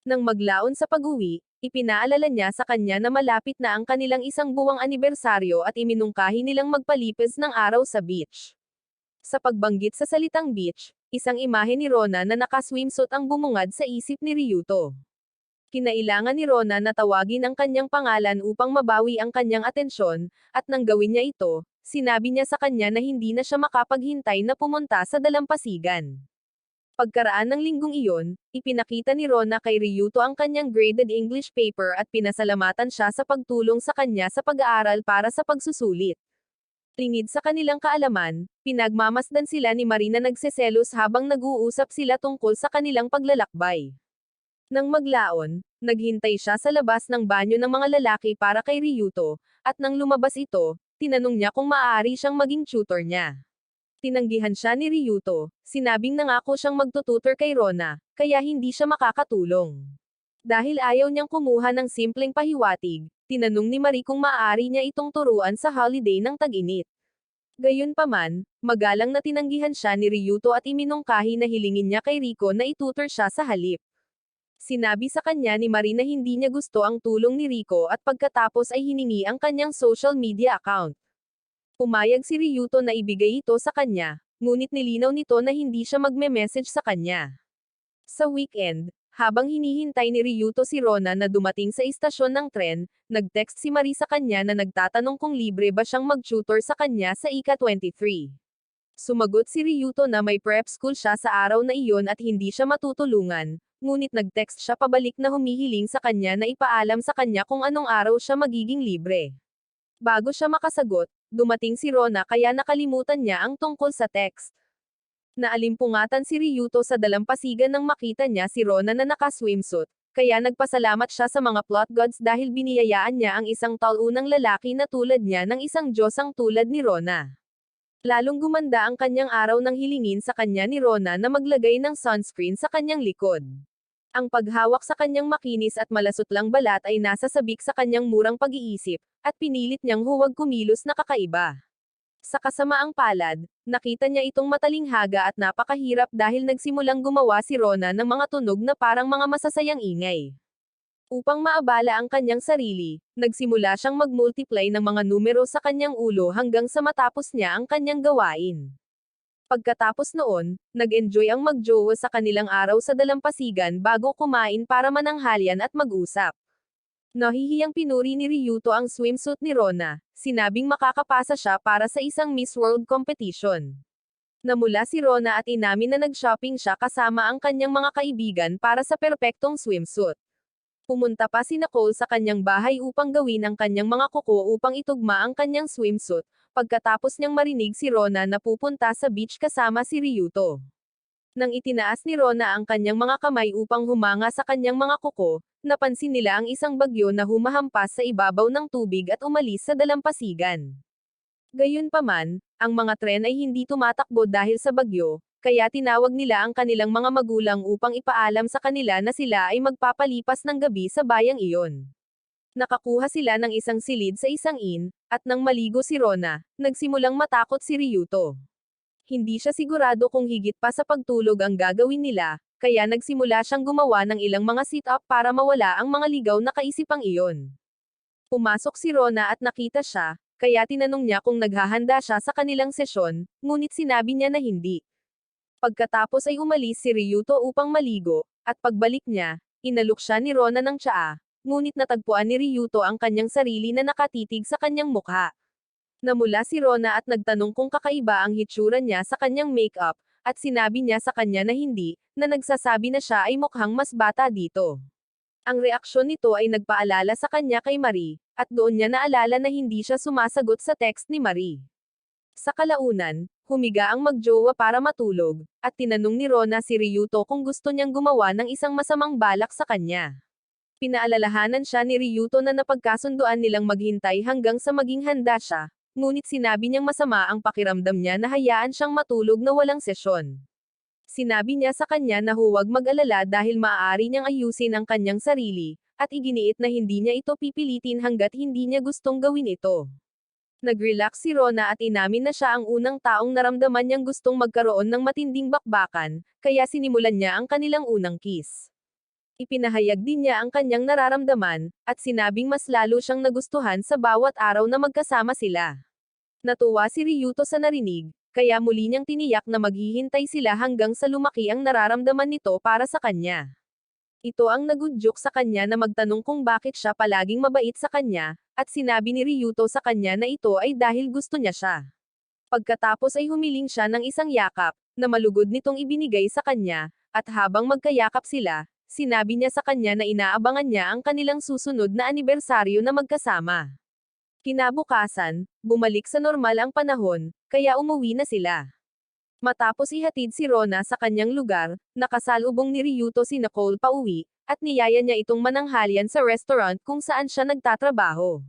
Nang maglaon sa pag-uwi, ipinaalala niya sa kanya na malapit na ang kanilang isang buwang anibersaryo at iminungkahi nilang magpalipis ng araw sa beach. Sa pagbanggit sa salitang beach, isang imahe ni Rona na naka-swimsuit ang bumungad sa isip ni Ryuto. Kinailangan ni Rona na tawagin ang kanyang pangalan upang mabawi ang kanyang atensyon, at nang gawin niya ito, sinabi niya sa kanya na hindi na siya makapaghintay na pumunta sa dalampasigan. Pagkaraan ng linggong iyon, ipinakita ni Rona kay Ryuto ang kanyang graded English paper at pinasalamatan siya sa pagtulong sa kanya sa pag-aaral para sa pagsusulit. Lingid sa kanilang kaalaman, pinagmamasdan sila ni Marie na nagseselos habang nag-uusap sila tungkol sa kanilang paglalakbay. Nang maglaon, naghintay siya sa labas ng banyo ng mga lalaki para kay Ryuto, at nang lumabas ito, tinanong niya kung maaari siyang maging tutor niya. Tinanggihan siya ni Ryuto, sinabing nangako siyang magtututor kay Rona, kaya hindi siya makakatulong. Dahil ayaw niyang kumuha ng simpleng pahiwatig, tinanong ni Marie kung maaari niya itong turuan sa holiday ng tag-init. Gayunpaman, magalang na tinanggihan siya ni Ryuto at iminungkahi na hilingin niya kay Rico na itutor siya sa halip. Sinabi sa kanya ni Marie na hindi niya gusto ang tulong ni Rico at pagkatapos ay hiningi ang kanyang social media account. Pumayag si Ryuto na ibigay ito sa kanya, ngunit nilinaw nito na hindi siya magme-message sa kanya. Sa weekend, habang hinihintay ni Ryuto si Rona na dumating sa istasyon ng tren, nag-text si Marie sa kanya na nagtatanong kung libre ba siyang mag-tutor sa kanya sa ika-23. Sumagot si Ryuto na may prep school siya sa araw na iyon at hindi siya matutulungan, ngunit nag-text siya pabalik na humihiling sa kanya na ipaalam sa kanya kung anong araw siya magiging libre. Bago siya makasagot, dumating si Rona kaya nakalimutan niya ang tungkol sa text. Naalimpungatan si Ryuto sa dalampasigan nang makita niya si Rona na naka-swimsuit, kaya nagpasalamat siya sa mga plot gods dahil biniyayaan niya ang isang taunang lalaki na tulad niya ng isang diyosang tulad ni Rona. Lalong gumanda ang kanyang araw nang hilingin sa kanya ni Rona na maglagay ng sunscreen sa kanyang likod. Ang paghawak sa kanyang makinis at malasutlang balat ay nasa sabik sa kanyang murang pag-iisip, at pinilit niyang huwag kumilos na kakaiba. Sa kasamaang palad, nakita niya itong matalinghaga at napakahirap dahil nagsimulang gumawa si Rona ng mga tunog na parang mga masasayang ingay. Upang maabala ang kanyang sarili, nagsimula siyang mag-multiply ng mga numero sa kanyang ulo hanggang sa matapos niya ang kanyang gawain. Pagkatapos noon, nag-enjoy ang magjowa sa kanilang araw sa dalampasigan bago kumain para mananghalian at mag-usap. Nahihiyang pinuri ni Ryuto ang swimsuit ni Rona, sinabing makakapasa siya para sa isang Miss World competition. Namula si Rona at inamin na nag-shopping siya kasama ang kanyang mga kaibigan para sa perpektong swimsuit. Pumunta pa si Nicole sa kanyang bahay upang gawin ang kanyang mga kuko upang itugma ang kanyang swimsuit, pagkatapos niyang marinig si Rona na pupunta sa beach kasama si Ryuto. Nang itinaas ni Rona ang kanyang mga kamay upang humanga sa kanyang mga kuko, napansin nila ang isang bagyo na humahampas sa ibabaw ng tubig at umalis sa dalampasigan. Gayunpaman, ang mga tren ay hindi tumatakbo dahil sa bagyo, kaya tinawag nila ang kanilang mga magulang upang ipaalam sa kanila na sila ay magpapalipas ng gabi sa bayang iyon. Nakakuha sila ng isang silid sa isang inn, at nang maligo si Rona, nagsimulang matakot si Ryuto. Hindi siya sigurado kung higit pa sa pagtulog ang gagawin nila, kaya nagsimula siyang gumawa ng ilang mga sit-up para mawala ang mga ligaw na kaisipang iyon. Pumasok si Rona at nakita siya, kaya tinanong niya kung naghahanda siya sa kanilang sesyon, ngunit sinabi niya na hindi. Pagkatapos ay umalis si Ryuto upang maligo, at pagbalik niya, inalok siya ni Rona ng tsaa, ngunit natagpuan ni Ryuto ang kanyang sarili na nakatitig sa kanyang mukha. Namula si Rona at nagtanong kung kakaiba ang hitsura niya sa kanyang makeup, at sinabi niya sa kanya na hindi, na nagsasabi na siya ay mukhang mas bata dito. Ang reaksyon nito ay nagpaalala sa kanya kay Marie, at doon niya naalala na hindi siya sumasagot sa text ni Marie. Sa kalaunan, humiga ang magjowa para matulog, at tinanong ni Rona si Ryuto kung gusto niyang gumawa ng isang masamang balak sa kanya. Pinaalalahanan siya ni Ryuto na napagkasunduan nilang maghintay hanggang sa maging handa siya, ngunit sinabi niyang masama ang pakiramdam niya na hayaan siyang matulog na walang sesyon. Sinabi niya sa kanya na huwag mag-alala dahil maaari niyang ayusin ang kanyang sarili, at iginiit na hindi niya ito pipilitin hanggat hindi niya gustong gawin ito. Nag-relax si Rona at inamin na siya ang unang taong naramdaman niyang gustong magkaroon ng matinding bakbakan, kaya sinimulan niya ang kanilang unang kiss. Ipinahayag din niya ang kanyang nararamdaman, at sinabing mas lalo siyang nagustuhan sa bawat araw na magkasama sila. Natuwa si Ryuto sa narinig, kaya muli niyang tiniyak na maghihintay sila hanggang sa lumaki ang nararamdaman nito para sa kanya. Ito ang nagudyok sa kanya na magtanong kung bakit siya palaging mabait sa kanya, at sinabi ni Ryuto sa kanya na ito ay dahil gusto niya siya. Pagkatapos ay humiling siya ng isang yakap, na malugod nitong ibinigay sa kanya, at habang magkayakap sila, sinabi niya sa kanya na inaabangan niya ang kanilang susunod na anibersaryo na magkasama. Kinabukasan, bumalik sa normal ang panahon, kaya umuwi na sila. Matapos ihatid si Rona sa kanyang lugar, nakasalubong ni Ryuto si Nicole pauwi, at niyaya niya itong mananghalian sa restaurant kung saan siya nagtatrabaho.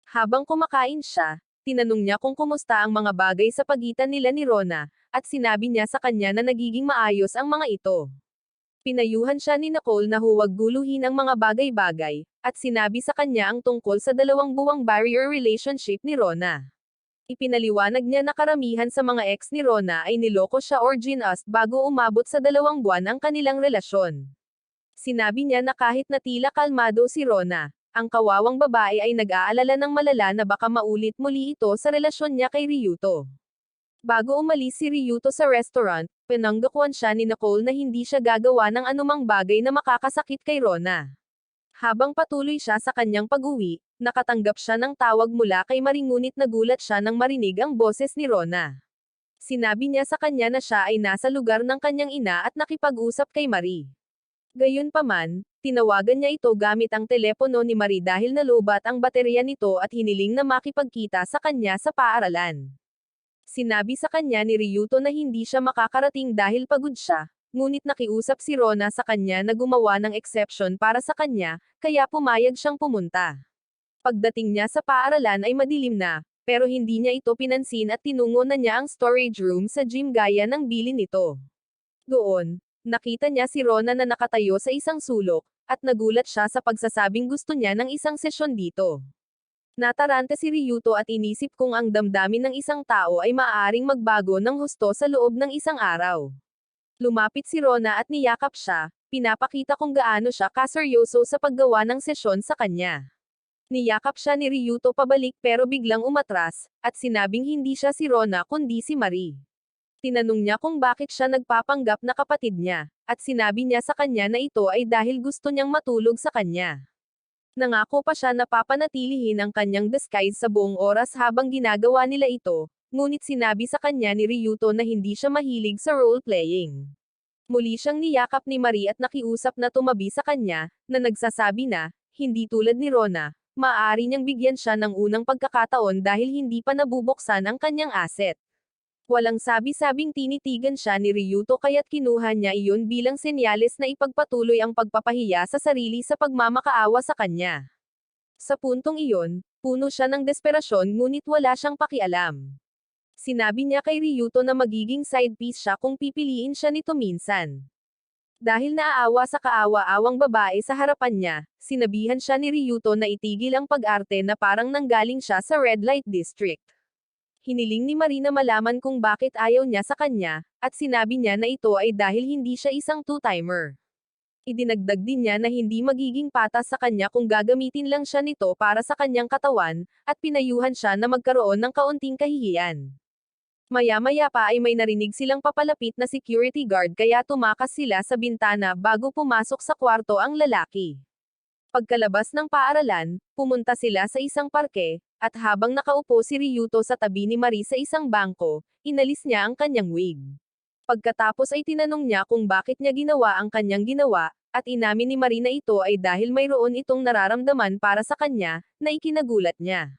Habang kumakain siya, tinanong niya kung kumusta ang mga bagay sa pagitan nila ni Rona, at sinabi niya sa kanya na nagiging maayos ang mga ito. Pinayuhan siya ni Nicole na huwag guluhin ang mga bagay-bagay, at sinabi sa kanya ang tungkol sa 2 buwang barrier relationship ni Rona. Ipinaliwanag niya na karamihan sa mga ex ni Rona ay niloko siya or ginust bago umabot sa 2 buwan ang kanilang relasyon. Sinabi niya na kahit na tila kalmado si Rona, ang kawawang babae ay nag-aalala ng malala na baka maulit muli ito sa relasyon niya kay Ryuto. Bago umalis si Ryuto sa restaurant, pinanggakuan siya ni Nicole na hindi siya gagawa ng anumang bagay na makakasakit kay Rona. Habang patuloy siya sa kanyang pag-uwi, nakatanggap siya ng tawag mula kay Marie ngunit nagulat siya nang marinig ang boses ni Rona. Sinabi niya sa kanya na siya ay nasa lugar ng kanyang ina at nakipag-usap kay Marie. Gayunpaman, tinawagan niya ito gamit ang telepono ni Marie dahil nalobat ang baterya nito at hiniling na makipagkita sa kanya sa paaralan. Sinabi sa kanya ni Ryuto na hindi siya makakarating dahil pagod siya, ngunit nakiusap si Rona sa kanya na gumawa ng exception para sa kanya, kaya pumayag siyang pumunta. Pagdating niya sa paaralan ay madilim na, pero hindi niya ito pinansin at tinungo na niya ang storage room sa gym gaya ng bilin nito. Doon, nakita niya si Rona na nakatayo sa isang sulok, at nagulat siya sa pagsasabing gusto niya ng isang sesyon dito. Nataranta si Ryuto at inisip kung ang damdamin ng isang tao ay maaaring magbago ng husto sa loob ng isang araw. Lumapit si Rona at niyakap siya, pinapakita kung gaano siya kaseryoso sa paggawa ng sesyon sa kanya. Niyakap siya ni Ryuto pabalik pero biglang umatras, at sinabing hindi siya si Rona kundi si Marie. Tinanong niya kung bakit siya nagpapanggap na kapatid niya, at sinabi niya sa kanya na ito ay dahil gusto niyang matulog sa kanya. Nangako pa siya na papanatilihin ang kanyang disguise sa buong oras habang ginagawa nila ito, ngunit sinabi sa kanya ni Ryuto na hindi siya mahilig sa role-playing. Muli siyang niyakap ni Marie at nakiusap na tumabi sa kanya, na nagsasabi na, hindi tulad ni Rona, maaari niyang bigyan siya ng unang pagkakataon dahil hindi pa nabubuksan ang kanyang asset. Walang sabi-sabing tinitigan siya ni Ryuto kaya't kinuha niya iyon bilang senyales na ipagpatuloy ang pagpapahiya sa sarili sa pagmamakaawa sa kanya. Sa puntong iyon, puno siya ng desperasyon ngunit wala siyang pakialam. Sinabi niya kay Ryuto na magiging side piece siya kung pipiliin siya nito minsan. Dahil naaawa sa kaawa-awang babae sa harapan niya, sinabihan siya ni Ryuto na itigil ang pag-arte na parang nanggaling siya sa red light district. Hiniling ni Marie na malaman kung bakit ayaw niya sa kanya, at sinabi niya na ito ay dahil hindi siya isang two-timer. Idinagdag din niya na hindi magiging patas sa kanya kung gagamitin lang siya nito para sa kanyang katawan, at pinayuhan siya na magkaroon ng kaunting kahihiyan. Maya-maya pa ay may narinig silang papalapit na security guard kaya tumakas sila sa bintana bago pumasok sa kwarto ang lalaki. Pagkalabas ng paaralan, pumunta sila sa isang parke, at habang nakaupo si Ryuto sa tabi ni Marie sa isang bangko, inalis niya ang kanyang wig. Pagkatapos ay tinanong niya kung bakit niya ginawa ang kanyang ginawa, at inamin ni Marie na ito ay dahil mayroon itong nararamdaman para sa kanya, na ikinagulat niya.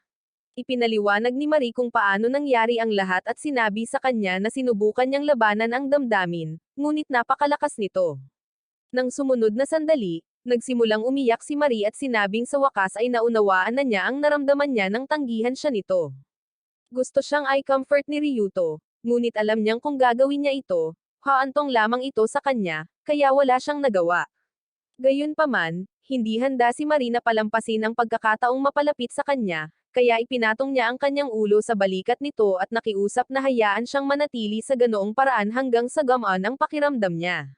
Ipinaliwanag ni Marie kung paano nangyari ang lahat at sinabi sa kanya na sinubukan niyang labanan ang damdamin, ngunit napakalakas nito. Nang sumunod na sandali, nagsimulang umiyak si Marie at sinabing sa wakas ay naunawaan na niya ang naramdaman niya nang tanggihan siya nito. Gusto siyang i-comfort ni Ryuto, ngunit alam niyang kung gagawin niya ito, haantong lamang ito sa kanya, kaya wala siyang nagawa. Gayunpaman, hindi handa si Marie na palampasin ang pagkakataong mapalapit sa kanya, kaya ipinatong niya ang kanyang ulo sa balikat nito at nakiusap na hayaan siyang manatili sa ganoong paraan hanggang sa gamaan ang pakiramdam niya.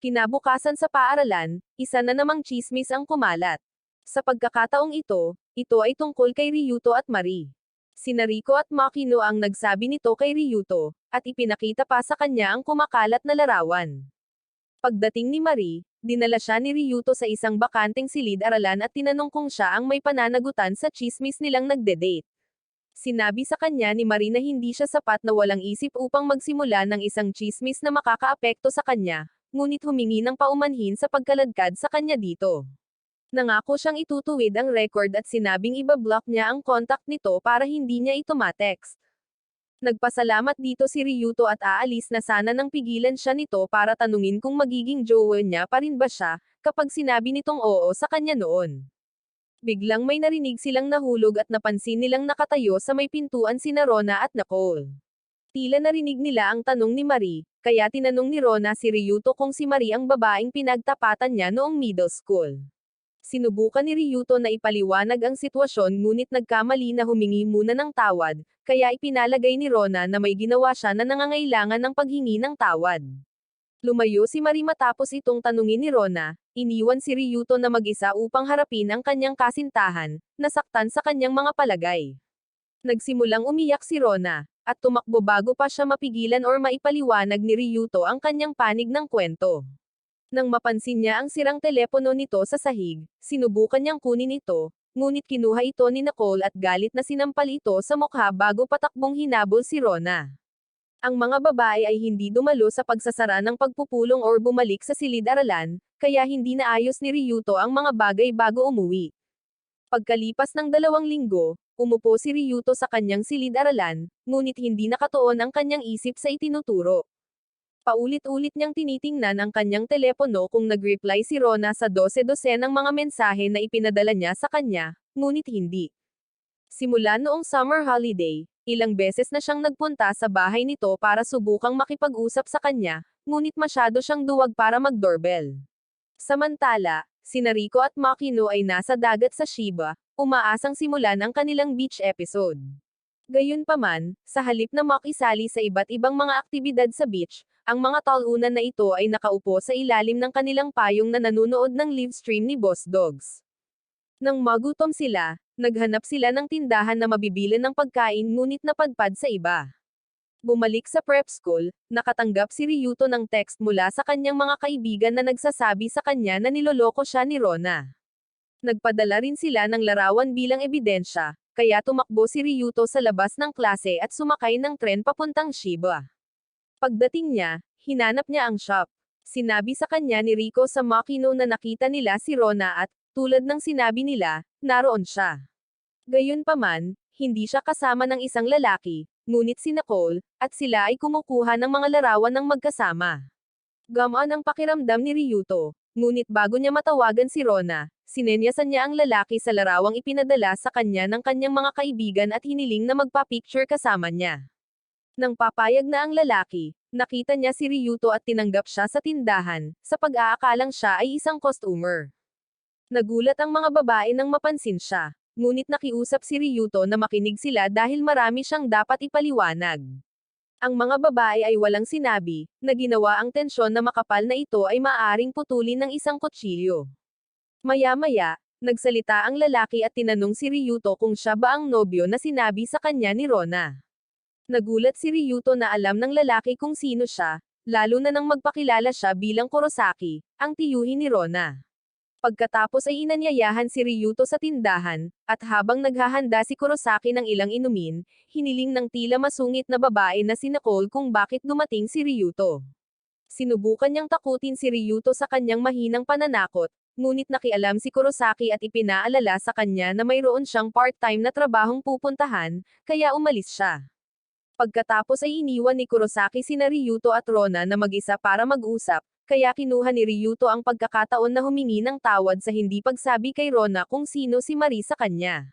Kinabukasan sa paaralan, isa na namang tsismis ang kumalat. Sa pagkakataong ito ay tungkol kay Ryuto at Marie. Sina Rico at Makino ang nagsabi nito kay Ryuto, at ipinakita pa sa kanya ang kumakalat na larawan. Pagdating ni Marie, dinala siya ni Ryuto sa isang bakanteng silid-aralan at tinanong kung siya ang may pananagutan sa tsismis nilang nagde-date. Sinabi sa kanya ni Marie na hindi siya sapat na walang isip upang magsimula ng isang tsismis na makakaapekto sa kanya, ngunit humingi ng paumanhin sa pagkaladkad sa kanya dito. Nangako siyang itutuwid ang record at sinabing ibablock niya ang contact nito para hindi niya ito matext. Nagpasalamat dito si Ryuto at aalis na sana nang pigilan siya nito para tanungin kung magiging jowa niya pa rin ba siya, kapag sinabi nitong oo sa kanya noon. Biglang may narinig silang nahulog at napansin nilang nakatayo sa may pintuan sina Rona at Nicole. Tila narinig nila ang tanong ni Marie, kaya tinanong ni Rona si Ryuto kung si Marie ang babaeng pinagtapatan niya noong middle school. Sinubukan ni Ryuto na ipaliwanag ang sitwasyon ngunit nagkamali na humingi muna ng tawad, kaya ipinalagay ni Rona na may ginawa siya na nangangailangan ng paghingi ng tawad. Lumayo si Marie matapos itong tanungin ni Rona, iniwan si Ryuto na mag-isa upang harapin ang kanyang kasintahan, nasaktan sa kanyang mga palagay. Nagsimulang umiyak si Rona, at tumakbo bago pa siya mapigilan or maipaliwanag ni Ryuto ang kanyang panig ng kwento. Nang mapansin niya ang sirang telepono nito sa sahig, sinubukan niyang kunin ito, ngunit kinuha ito ni Nicole at galit na sinampal ito sa mukha bago patakbong hinabol si Rona. Ang mga babae ay hindi dumalo sa pagsasara ng pagpupulong or bumalik sa silid-aralan, kaya hindi naayos ni Ryuto ang mga bagay bago umuwi. Pagkalipas ng 2 linggo, umupo si Ryuto sa kanyang silid-aralan, ngunit hindi nakatuon ang kanyang isip sa itinuturo. Paulit-ulit niyang tinitingnan ang kanyang telepono kung nag-reply si Rona sa 12 ng mga mensahe na ipinadala niya sa kanya, ngunit hindi. Simula noong summer holiday, ilang beses na siyang nagpunta sa bahay nito para subukang makipag-usap sa kanya, ngunit masyado siyang duwag para mag-doorbell. Samantala, sina Rico at Makino ay nasa dagat sa Shiba, umaasang simulan ang kanilang beach episode. Gayunpaman, sa halip na makisali sa iba't ibang mga aktibidad sa beach, ang mga talunan na ito ay nakaupo sa ilalim ng kanilang payong na nanunood ng live stream ni Boss Dogs. Nang magutom sila, naghanap sila ng tindahan na mabibili ng pagkain ngunit napadpad sa iba. Bumalik sa prep school, nakatanggap si Ryuto ng text mula sa kanyang mga kaibigan na nagsasabi sa kanya na niloloko siya ni Rona. Nagpadala rin sila ng larawan bilang ebidensya, kaya tumakbo si Ryuto sa labas ng klase at sumakay ng tren papuntang Shiba. Pagdating niya, hinanap niya ang shop. Sinabi sa kanya ni Rico sa Makino na nakita nila si Rona at, tulad ng sinabi nila, naroon siya. Gayunpaman, hindi siya kasama ng isang lalaki, ngunit si Nicole, at sila ay kumukuha ng mga larawan ng magkasama. Gamaan ang pakiramdam ni Ryuto, ngunit bago niya matawagan si Rona, sinenyasan niya ang lalaki sa larawang ipinadala sa kanya ng kanyang mga kaibigan at hiniling na magpa-picture kasama niya. Nang papayag na ang lalaki, nakita niya si Ryuto at tinanggap siya sa tindahan, sa pag-aakalang siya ay isang customer. Nagulat ang mga babae nang mapansin siya, ngunit nakiusap si Ryuto na makinig sila dahil marami siyang dapat ipaliwanag. Ang mga babae ay walang sinabi, na ginawa ang tensyon na makapal na ito ay maaaring putulin ng isang kutsilyo. Maya-maya, nagsalita ang lalaki at tinanong si Ryuto kung siya ba ang nobyo na sinabi sa kanya ni Rona. Nagulat si Ryuto na alam ng lalaki kung sino siya, lalo na nang magpakilala siya bilang Kurosaki, ang tiyuhin ni Rona. Pagkatapos ay inanyayahan si Ryuto sa tindahan, at habang naghahanda si Kurosaki ng ilang inumin, hiniling ng tila masungit na babae na si Nicole kung bakit dumating si Ryuto. Sinubukan niyang takutin si Ryuto sa kanyang mahinang pananakot, ngunit nakialam si Kurosaki at ipinaalala sa kanya na mayroon siyang part-time na trabahong pupuntahan, kaya umalis siya. Pagkatapos ay iniwan ni Kurosaki sina Ryuto at Rona na mag-isa para mag-usap, kaya kinuha ni Ryuto ang pagkakataon na humingi ng tawad sa hindi pagsabi kay Rona kung sino si Marie sa kanya.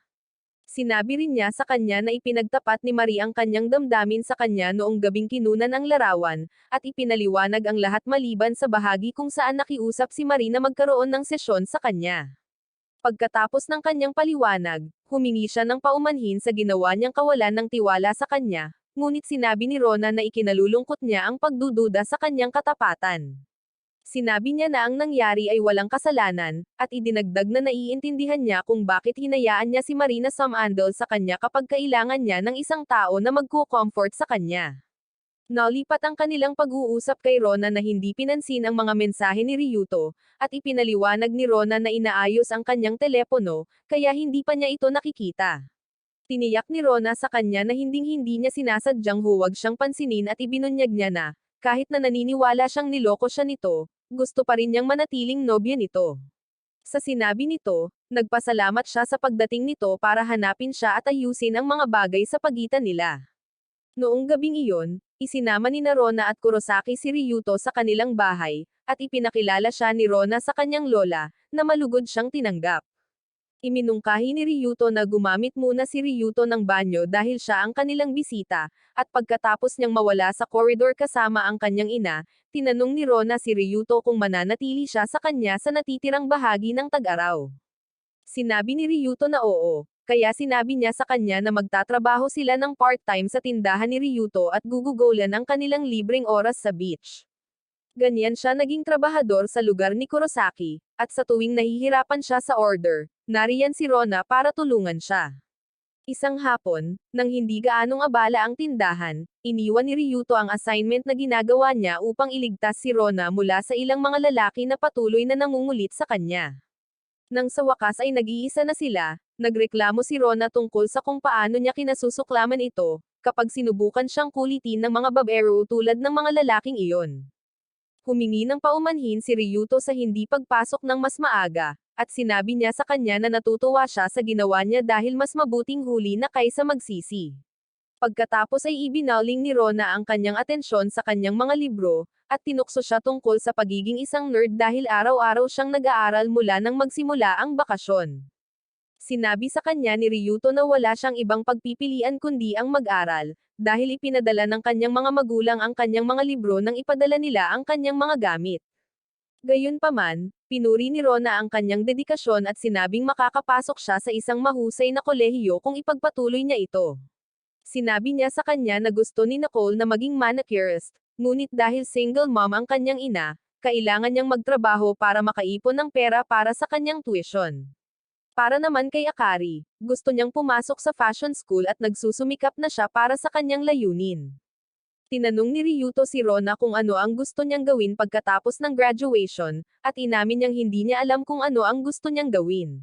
Sinabi rin niya sa kanya na ipinagtapat ni Marie ang kanyang damdamin sa kanya noong gabing kinunan ang larawan, at ipinaliwanag ang lahat maliban sa bahagi kung saan nakiusap si Marie na magkaroon ng sesyon sa kanya. Pagkatapos ng kanyang paliwanag, humingi siya ng paumanhin sa ginawa niyang kawalan ng tiwala sa kanya, ngunit sinabi ni Rona na ikinalulungkot niya ang pagdududa sa kanyang katapatan. Sinabi niya na ang nangyari ay walang kasalanan, at idinagdag na naiintindihan niya kung bakit hinayaan niya si Marina sumandal sa kanya kapag kailangan niya ng isang tao na magko-comfort sa kanya. Nalipat ang kanilang pag-uusap kay Rona na hindi pinansin ang mga mensahe ni Ryuto, at ipinaliwanag ni Rona na inaayos ang kanyang telepono, kaya hindi pa niya ito nakikita. Tiniyak ni Rona sa kanya na hinding-hindi niya sinasadyang huwag siyang pansinin at ibinunyag niya na, kahit na naniniwala siyang niloko siya nito, gusto pa rin niyang manatiling nobya nito. Sa sinabi nito, nagpasalamat siya sa pagdating nito para hanapin siya at ayusin ang mga bagay sa pagitan nila. Noong gabing iyon, isinama ni Rona at Kurosaki si Ryuto sa kanilang bahay, at ipinakilala siya ni Rona sa kanyang lola, na malugod siyang tinanggap. Iminungkahi ni Ryuto na gumamit muna si Ryuto ng banyo dahil siya ang kanilang bisita, at pagkatapos niyang mawala sa koridor kasama ang kanyang ina, tinanong ni Rona si Ryuto kung mananatili siya sa kanya sa natitirang bahagi ng tag-araw. Sinabi ni Ryuto na oo, kaya sinabi niya sa kanya na magtatrabaho sila ng part-time sa tindahan ni Ryuto at gugugolan ang kanilang libreng oras sa beach. Ganyan siya naging trabahador sa lugar ni Kurosaki, at sa tuwing nahihirapan siya sa order, nariyan si Rona para tulungan siya. Isang hapon, nang hindi gaanong abala ang tindahan, iniwan ni Ryuto ang assignment na ginagawa niya upang iligtas si Rona mula sa ilang mga lalaki na patuloy na nangungulit sa kanya. Nang sa wakas ay nag-iisa na sila, nagreklamo si Rona tungkol sa kung paano niya kinasusuklaman ito, kapag sinubukan siyang kulitin ng mga babero tulad ng mga lalaking iyon. Humingi ng paumanhin si Ryuto sa hindi pagpasok ng mas maaga, at sinabi niya sa kanya na natutuwa siya sa ginawa niya dahil mas mabuting huli na kaysa magsisi. Pagkatapos ay ibinaling ni Rona ang kanyang atensyon sa kanyang mga libro, at tinukso siya tungkol sa pagiging isang nerd dahil araw-araw siyang nag-aaral mula nang magsimula ang bakasyon. Sinabi sa kanya ni Ryuto na wala siyang ibang pagpipilian kundi ang mag-aral, dahil ipinadala ng kanyang mga magulang ang kanyang mga libro nang ipadala nila ang kanyang mga gamit. Gayunpaman, pinuri ni Rona ang kanyang dedikasyon at sinabing makakapasok siya sa isang mahusay na kolehiyo kung ipagpatuloy niya ito. Sinabi niya sa kanya na gusto ni Nicole na maging manicurist, ngunit dahil single mom ang kanyang ina, kailangan niyang magtrabaho para makaipon ng pera para sa kanyang tuition. Para naman kay Akari, gusto niyang pumasok sa fashion school at nagsusumikap na siya para sa kanyang layunin. Tinanong ni Ryuto si Rona kung ano ang gusto niyang gawin pagkatapos ng graduation, at inamin niyang hindi niya alam kung ano ang gusto niyang gawin.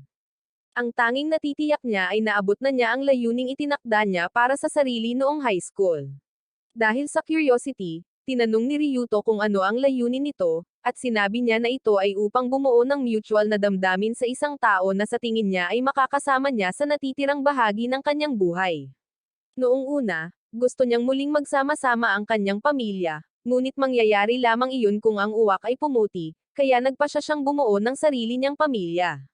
Ang tanging natitiyak niya ay naabot na niya ang layuning itinakda niya para sa sarili noong high school. Dahil sa curiosity, tinanong ni Ryuto kung ano ang layunin nito, at sinabi niya na ito ay upang bumuo ng mutual na damdamin sa isang tao na sa tingin niya ay makakasama niya sa natitirang bahagi ng kanyang buhay. Noong una, gusto niyang muling magsama-sama ang kanyang pamilya, ngunit mangyayari lamang iyon kung ang uwak ay pumuti, kaya nagpasya siyang bumuo ng sarili niyang pamilya.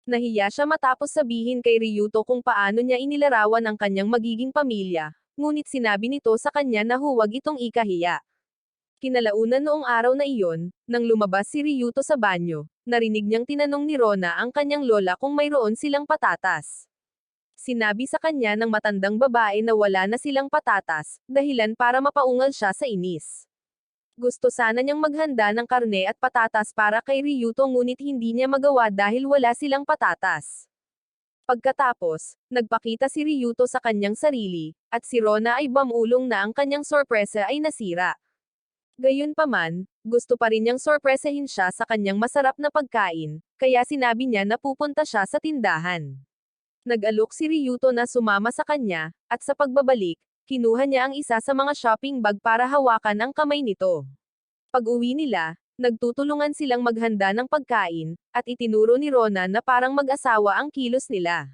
Nahiya siya matapos sabihin kay Ryuto kung paano niya inilarawan ang kanyang magiging pamilya, ngunit sinabi nito sa kanya na huwag itong ikahiya. Kinalaunan noong araw na iyon, nang lumabas si Ryuto sa banyo, narinig niyang tinanong ni Rona ang kanyang lola kung mayroon silang patatas. Sinabi sa kanya ng matandang babae na wala na silang patatas, dahilan para mapaungal siya sa inis. Gusto sana niyang maghanda ng karne at patatas para kay Ryuto ngunit hindi niya magawa dahil wala silang patatas. Pagkatapos, nagpakita si Ryuto sa kanyang sarili, at si Rona ay bumulong na ang kanyang sorpresa ay nasira. Gayunpaman, gusto pa rin niyang sorpresahin siya sa kanyang masarap na pagkain, kaya sinabi niya na pupunta siya sa tindahan. Nag-alok si Ryuto na sumama sa kanya, at sa pagbabalik, kinuha niya ang isa sa mga shopping bag para hawakan ang kamay nito. Pag-uwi nila, nagtutulungan silang maghanda ng pagkain, at itinuro ni Rona na parang mag-asawa ang kilos nila.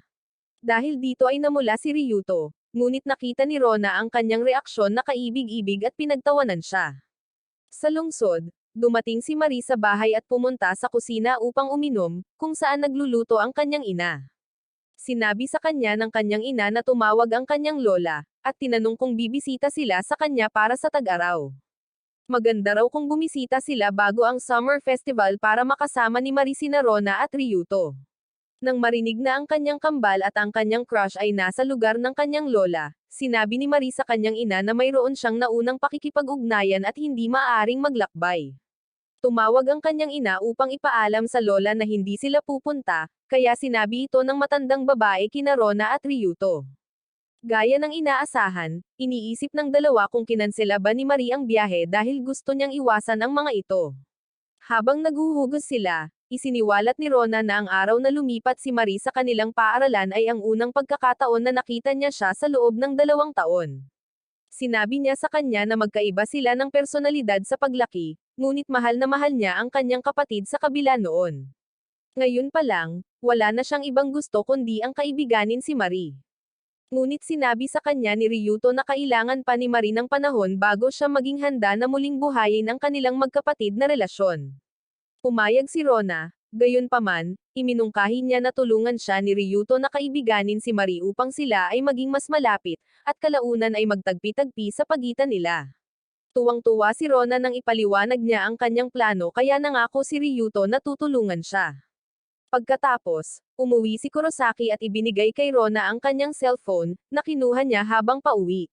Dahil dito ay namula si Ryuto, ngunit nakita ni Rona ang kanyang reaksyon na kaibig-ibig at pinagtawanan siya. Sa lungsod, dumating si Marie sa bahay at pumunta sa kusina upang uminom, kung saan nagluluto ang kanyang ina. Sinabi sa kanya ng kanyang ina na tumawag ang kanyang lola, at tinanong kung bibisita sila sa kanya para sa tag-araw. Maganda raw kung bumisita sila bago ang summer festival para makasama ni Marie sina Rona at Ryuto. Nang marinig na ang kanyang kambal at ang kanyang crush ay nasa lugar ng kanyang lola, sinabi ni Marie sa kanyang ina na mayroon siyang naunang pakikipag-ugnayan at hindi maaaring maglakbay. Tumawag ang kanyang ina upang ipaalam sa lola na hindi sila pupunta, kaya sinabi ito ng matandang babae kina Rona at Ryuto. Gaya ng inaasahan, iniisip ng dalawa kung kinansela ba ni Marie ang biyahe dahil gusto niyang iwasan ang mga ito. Habang naghuhugos sila, isiniwalat ni Rona na ang araw na lumipat si Marie sa kanilang paaralan ay ang unang pagkakataon na nakita niya siya sa loob ng 2 taon. Sinabi niya sa kanya na magkaiba sila ng personalidad sa paglaki, ngunit mahal na mahal niya ang kanyang kapatid sa kabila noon. Ngayon pa lang, wala na siyang ibang gusto kundi ang kaibiganin si Marie. Ngunit sinabi sa kanya ni Ryuto na kailangan pa ni Marie ng panahon bago siya maging handa na muling buhayin ang kanilang magkapatid na relasyon. Pumayag si Rona, gayunpaman, iminungkahi niya na tulungan siya ni Ryuto na kaibiganin si Marie upang sila ay maging mas malapit, at kalaunan ay magtagpi-tagpi sa pagitan nila. Tuwang-tuwa si Rona nang ipaliwanag niya ang kanyang plano kaya nangako si Ryuto na tutulungan siya. Pagkatapos, umuwi si Kurosaki at ibinigay kay Rona ang kanyang cellphone, na kinuha niya habang pauwi.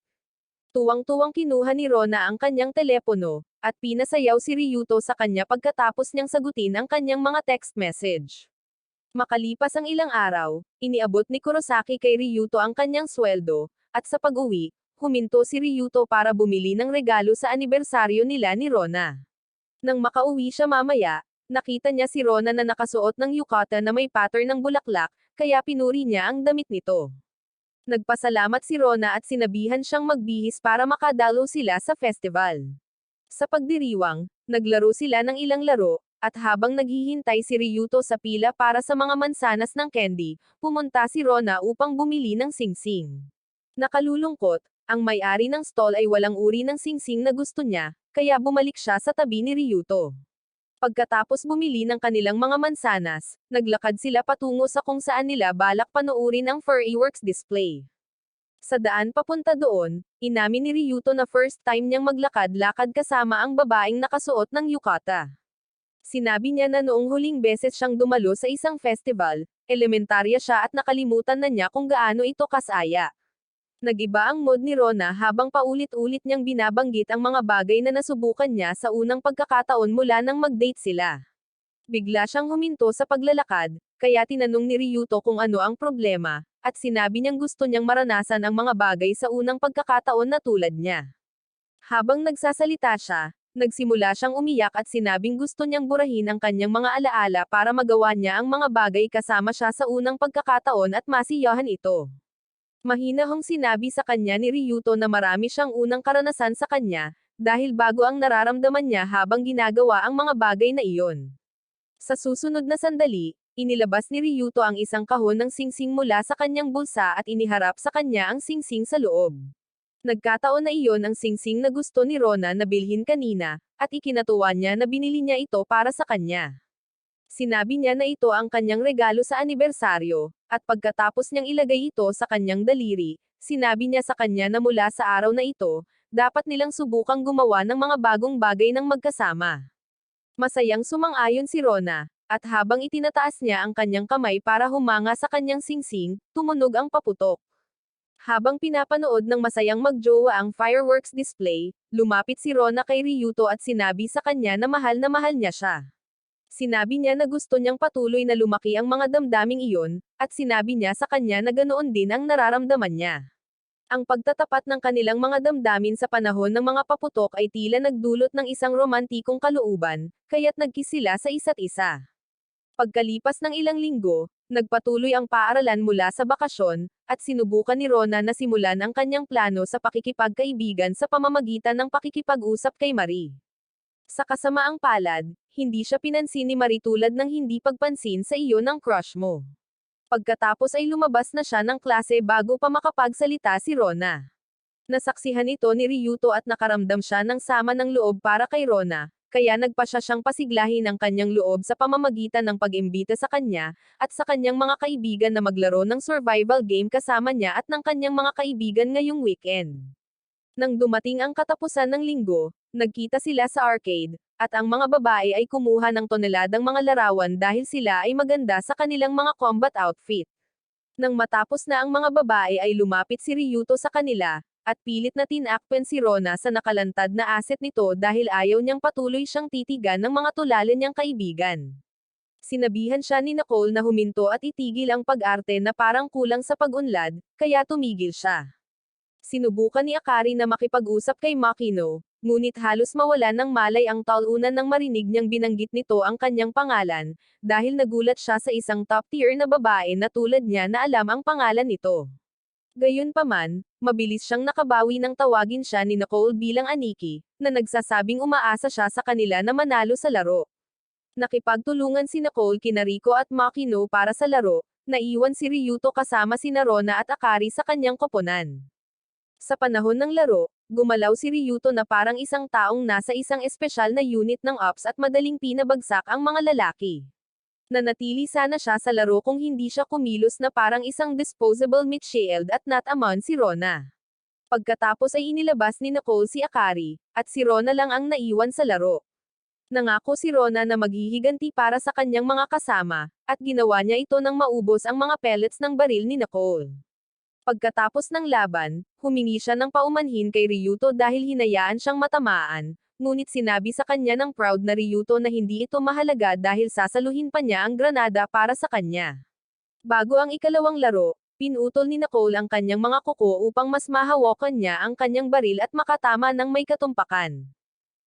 Tuwang-tuwang kinuha ni Rona ang kanyang telepono, at pinasayaw si Ryuto sa kanya pagkatapos niyang sagutin ang kanyang mga text message. Makalipas ang ilang araw, iniabot ni Kurosaki kay Ryuto ang kanyang sweldo, at sa pag-uwi, huminto si Ryuto para bumili ng regalo sa anibersaryo nila ni Rona. Nang makauwi siya mamaya, nakita niya si Rona na nakasuot ng yukata na may pattern ng bulaklak, kaya pinuri niya ang damit nito. Nagpasalamat si Rona at sinabihan siyang magbihis para makadalo sila sa festival. Sa pagdiriwang, naglaro sila ng ilang laro, at habang naghihintay si Ryuto sa pila para sa mga mansanas ng candy, pumunta si Rona upang bumili ng singsing. Nakalulungkot, ang may-ari ng stall ay walang uri ng singsing na gusto niya, kaya bumalik siya sa tabi ni Ryuto. Pagkatapos bumili ng kanilang mga mansanas, naglakad sila patungo sa kung saan nila balak panoorin ang fireworks display. Sa daan papunta doon, inamin ni Ryuto na first time niyang maglakad-lakad kasama ang babaeng nakasuot ng yukata. Sinabi niya na noong huling beses siyang dumalo sa isang festival, elementarya siya at nakalimutan na niya kung gaano ito kasaya. Nagiba ang mood ni Rona habang paulit-ulit niyang binabanggit ang mga bagay na nasubukan niya sa unang pagkakataon mula nang mag-date sila. Bigla siyang huminto sa paglalakad, kaya tinanong ni Ryuto kung ano ang problema, at sinabi niyang gusto niyang maranasan ang mga bagay sa unang pagkakataon na tulad niya. Habang nagsasalita siya, nagsimula siyang umiyak at sinabing gusto niyang burahin ang kanyang mga alaala para magawa niya ang mga bagay kasama siya sa unang pagkakataon at masiyahan ito. Mahinahong sinabi sa kanya ni Ryuto na marami siyang unang karanasan sa kanya, dahil bago ang nararamdaman niya habang ginagawa ang mga bagay na iyon. Sa susunod na sandali, inilabas ni Ryuto ang isang kahon ng singsing mula sa kanyang bulsa at iniharap sa kanya ang singsing sa loob. Nagkataon na iyon ang singsing na gusto ni Rona na bilhin kanina, at ikinatuwa niya na binili niya ito para sa kanya. Sinabi niya na ito ang kanyang regalo sa anibersaryo, at pagkatapos niyang ilagay ito sa kanyang daliri, sinabi niya sa kanya na mula sa araw na ito, dapat nilang subukang gumawa ng mga bagong bagay ng magkasama. Masayang sumang-ayon si Rona, at habang itinataas niya ang kanyang kamay para humanga sa kanyang singsing, tumunog ang paputok. Habang pinapanood ng masayang magjowa ang fireworks display, lumapit si Rona kay Ryuto at sinabi sa kanya na mahal niya siya. Sinabi niya na gusto niyang patuloy na lumaki ang mga damdaming iyon, at sinabi niya sa kanya na ganoon din ang nararamdaman niya. Ang pagtatapat ng kanilang mga damdamin sa panahon ng mga paputok ay tila nagdulot ng isang romantikong kalooban, kaya't nagkiss sila sa isa't isa. Pagkalipas ng ilang linggo, nagpatuloy ang paaralan mula sa bakasyon, at sinubukan ni Rona na simulan ang kanyang plano sa pakikipagkaibigan sa pamamagitan ng pakikipag-usap kay Marie. Sa kasamaang palad, hindi siya pinansin ni Marie tulad ng hindi pagpansin sa iyo ng crush mo. Pagkatapos ay lumabas na siya ng klase bago pa makapagsalita si Rona. Nasaksihan ito ni Ryuto at nakaramdam siya ng sama ng loob para kay Rona, kaya nagpa siya siyang pasiglahin ang kanyang loob sa pamamagitan ng pag-imbita sa kanya, at sa kanyang mga kaibigan na maglaro ng survival game kasama niya at ng kanyang mga kaibigan ngayong weekend. Nang dumating ang katapusan ng linggo, nagkita sila sa arcade, at ang mga babae ay kumuha ng toneladang mga larawan dahil sila ay maganda sa kanilang mga combat outfit. Nang matapos na ang mga babae ay lumapit si Ryuto sa kanila, at pilit na tinakpan si Rona sa nakalantad na asset nito dahil ayaw niyang patuloy siyang titigan ng mga tulalan niyang kaibigan. Sinabihan siya ni Nicole na huminto at itigil ang pag-arte na parang kulang sa pag-unlad, kaya tumigil siya. Sinubukan ni Akari na makipag-usap kay Makino, ngunit halos mawala ng malay ang talunan nang marinig niyang binanggit nito ang kanyang pangalan, dahil nagulat siya sa isang top-tier na babae na tulad niya na alam ang pangalan nito. Gayunpaman, mabilis siyang nakabawi nang tawagin siya ni Nicole bilang Aniki, na nagsasabing umaasa siya sa kanila na manalo sa laro. Nakipagtulungan si Nicole kina Rico at Makino para sa laro, naiwan si Ryuto kasama sina Rona at Akari sa kanyang koponan. Sa panahon ng laro, gumalaw si Ryuto na parang isang taong nasa isang espesyal na unit ng ops at madaling pinabagsak ang mga lalaki. Nanatili sana siya sa laro kung hindi siya kumilos na parang isang disposable meat shield at not amon si Rona. Pagkatapos ay inilabas ni Nicole si Akari, at si Rona lang ang naiwan sa laro. Nangako si Rona na maghihiganti para sa kanyang mga kasama, at ginawa niya ito nang maubos ang mga pellets ng baril ni Nicole. Pagkatapos ng laban, humingi siya ng paumanhin kay Ryuto dahil hinayaan siyang matamaan, ngunit sinabi sa kanya ng proud na Ryuto na hindi ito mahalaga dahil sasaluhin pa niya ang granada para sa kanya. Bago ang ikalawang laro, pinutol ni Nicole ang kanyang mga kuko upang mas mahawakan niya ang kanyang baril at makatama ng may katumpakan.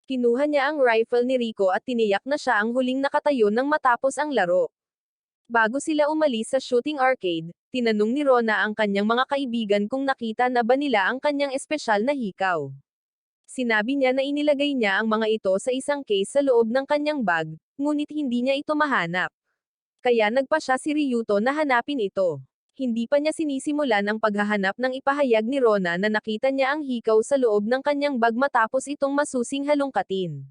Kinuha niya ang rifle ni Rico at tiniyak na siya ang huling nakatayo nang matapos ang laro. Bago sila umalis sa shooting arcade, tinanong ni Rona ang kanyang mga kaibigan kung nakita na ba nila ang kanyang espesyal na hikaw. Sinabi niya na inilagay niya ang mga ito sa isang case sa loob ng kanyang bag, ngunit hindi niya ito mahanap. Kaya nagpa siya si Ryuto na hanapin ito. Hindi pa niya sinisimulan ang paghahanap nang ipahayag ni Rona na nakita niya ang hikaw sa loob ng kanyang bag matapos itong masusing halongkatin.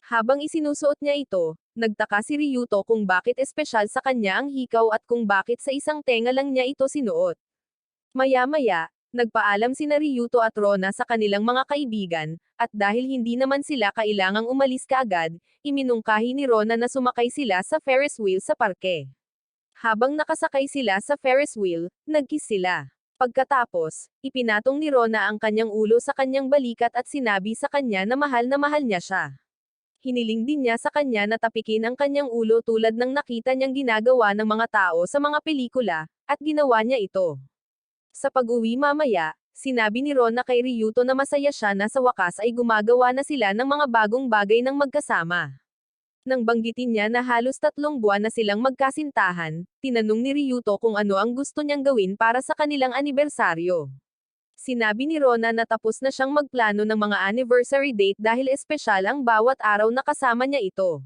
Habang isinusuot niya ito, nagtaka si Ryuto kung bakit espesyal sa kanya ang hikaw at kung bakit sa isang tenga lang niya ito sinuot. Maya-maya, nagpaalam sina Ryuto at Rona sa kanilang mga kaibigan, at dahil hindi naman sila kailangang umalis kaagad, iminungkahi ni Rona na sumakay sila sa Ferris wheel sa parke. Habang nakasakay sila sa Ferris wheel, nagkiss sila. Pagkatapos, ipinatong ni Rona ang kanyang ulo sa kanyang balikat at sinabi sa kanya na mahal niya siya. Hiniling din niya sa kanya na tapikin ang kanyang ulo tulad ng nakita niyang ginagawa ng mga tao sa mga pelikula, at ginawa niya ito. Sa pag-uwi mamaya, sinabi ni Rona kay Ryuto na masaya siya na sa wakas ay gumagawa na sila ng mga bagong bagay ng magkasama. Nang banggitin niya na halos 3 buwan na silang magkasintahan, tinanong ni Ryuto kung ano ang gusto niyang gawin para sa kanilang anibersaryo. Sinabi ni Rona na tapos na siyang magplano ng mga anniversary date dahil espesyal ang bawat araw na kasama niya ito.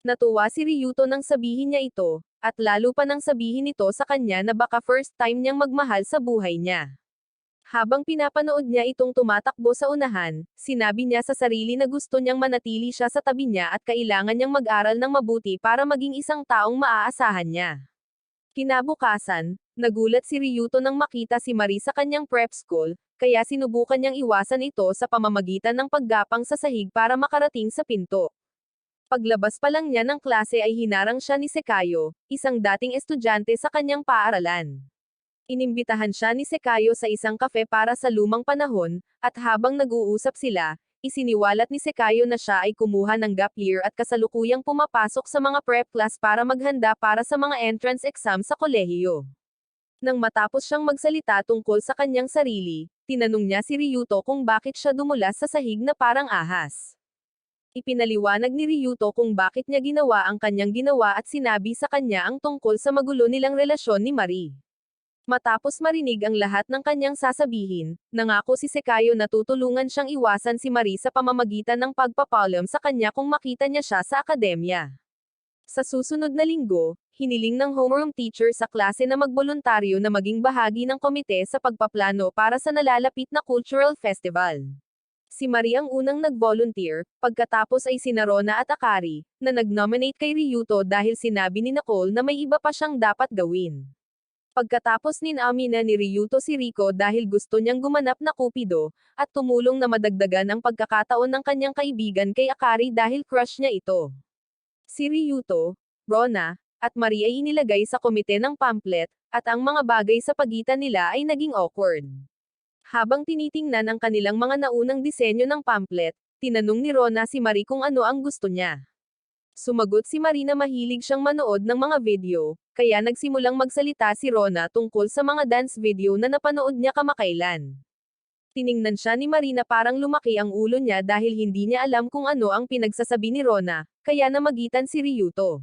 Natuwa si Ryuto nang sabihin niya ito, at lalo pa nang sabihin ito sa kanya na baka first time niyang magmahal sa buhay niya. Habang pinapanood niya itong tumatakbo sa unahan, sinabi niya sa sarili na gusto niyang manatili siya sa tabi niya at kailangan niyang mag-aral ng mabuti para maging isang taong maaasahan niya. Kinabukasan, nagulat si Ryuto nang makita si Marie sa kanyang prep school, kaya sinubukan niyang iwasan ito sa pamamagitan ng paggapang sa sahig para makarating sa pinto. Paglabas pa lang niya ng klase ay hinarang siya ni Sekayo, isang dating estudyante sa kanyang paaralan. Inimbitahan siya ni Sekayo sa isang kafe para sa lumang panahon, at habang nag-uusap sila, isiniwalat ni Sekayo na siya ay kumuha ng gap year at kasalukuyang pumapasok sa mga prep class para maghanda para sa mga entrance exam sa kolehiyo. Nang matapos siyang magsalita tungkol sa kanyang sarili, tinanong niya si Ryuto kung bakit siya dumulas sa sahig na parang ahas. Ipinaliwanag ni Ryuto kung bakit niya ginawa ang kanyang ginawa at sinabi sa kanya ang tungkol sa magulo nilang relasyon ni Marie. Matapos marinig ang lahat ng kanyang sasabihin, nangako si Sekayo na tutulungan siyang iwasan si Marie sa pamamagitan ng pagpapalam sa kanya kung makita niya siya sa akademya. Sa susunod na linggo, hiniling ng homeroom teacher sa klase na magboluntaryo na maging bahagi ng komite sa pagpaplano para sa nalalapit na cultural festival. Si Marie ang unang nag-volunteer, pagkatapos ay sina Rona at Akari, na nag-nominate kay Ryuto dahil sinabi ni Nicole na may iba pa siyang dapat gawin. Pagkatapos ninamina ni Ryuto si Rico dahil gusto niyang gumanap na kupido, at tumulong na madagdagan ang pagkakataon ng kanyang kaibigan kay Akari dahil crush niya ito. Si Ryuto, Rona, at Marie ay inilagay sa komite ng pamphlet, at ang mga bagay sa pagitan nila ay naging awkward. Habang tinitingnan ang kanilang mga naunang disenyo ng pamphlet, tinanong ni Rona si Marie kung ano ang gusto niya. Sumagot si Marie na mahilig siyang manood ng mga video, kaya nagsimulang magsalita si Rona tungkol sa mga dance video na napanood niya kamakailan. Tiningnan siya ni Marie na parang lumaki ang ulo niya dahil hindi niya alam kung ano ang pinagsasabi ni Rona, kaya namagitan si Ryuto.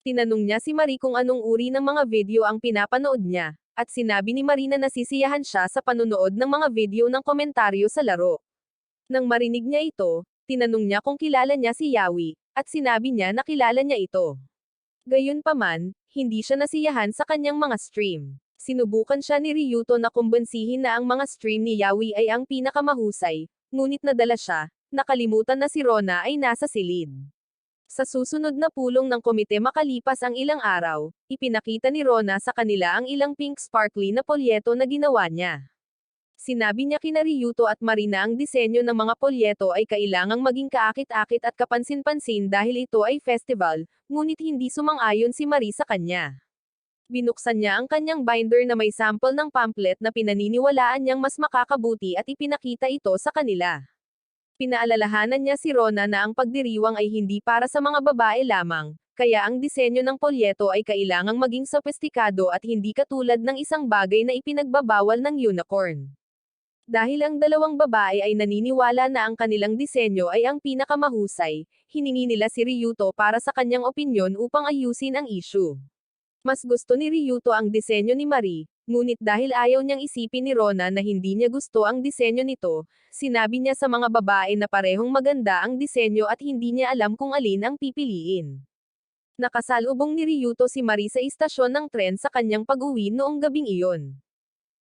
Tinanong niya si Marie kung anong uri ng mga video ang pinapanood niya, at sinabi ni Marie na nasisiyahan siya sa panunood ng mga video ng komentaryo sa laro. Nang marinig niya ito, tinanong niya kung kilala niya si Yaoi, at sinabi niya na kilala niya ito. Gayunpaman, hindi siya nasiyahan sa kanyang mga stream. Sinubukan siya ni Ryuto na kumbensihin na ang mga stream ni Yaoi ay ang pinakamahusay, ngunit nadala siya, nakalimutan na si Rona ay nasa silid. Sa susunod na pulong ng komite makalipas ang ilang araw, ipinakita ni Rona sa kanila ang ilang pink sparkly na polyeto na ginawa niya. Sinabi niya kina Ryuto at Marie na ang disenyo ng mga polyeto ay kailangang maging kaakit-akit at kapansin-pansin dahil ito ay festival, ngunit hindi sumang-ayon si Marie sa kanya. Binuksan niya ang kanyang binder na may sample ng pamphlet na pinaniniwalaan niyang mas makakabuti at ipinakita ito sa kanila. Pinaalalahanan niya si Rona na ang pagdiriwang ay hindi para sa mga babae lamang, kaya ang disenyo ng polyeto ay kailangang maging sophisticado at hindi katulad ng isang bagay na ipinagbabawal ng unicorn. Dahil ang dalawang babae ay naniniwala na ang kanilang disenyo ay ang pinakamahusay, hiningi nila si Ryuto para sa kanyang opinyon upang ayusin ang issue. Mas gusto ni Ryuto ang disenyo ni Marie, Ngunit dahil ayaw niyang isipin ni Rona na hindi niya gusto ang disenyo nito, sinabi niya sa mga babae na parehong maganda ang disenyo at hindi niya alam kung alin ang pipiliin. Nakasalubong ni Ryuto si Marie sa istasyon ng tren sa kanyang pag-uwi noong gabing iyon.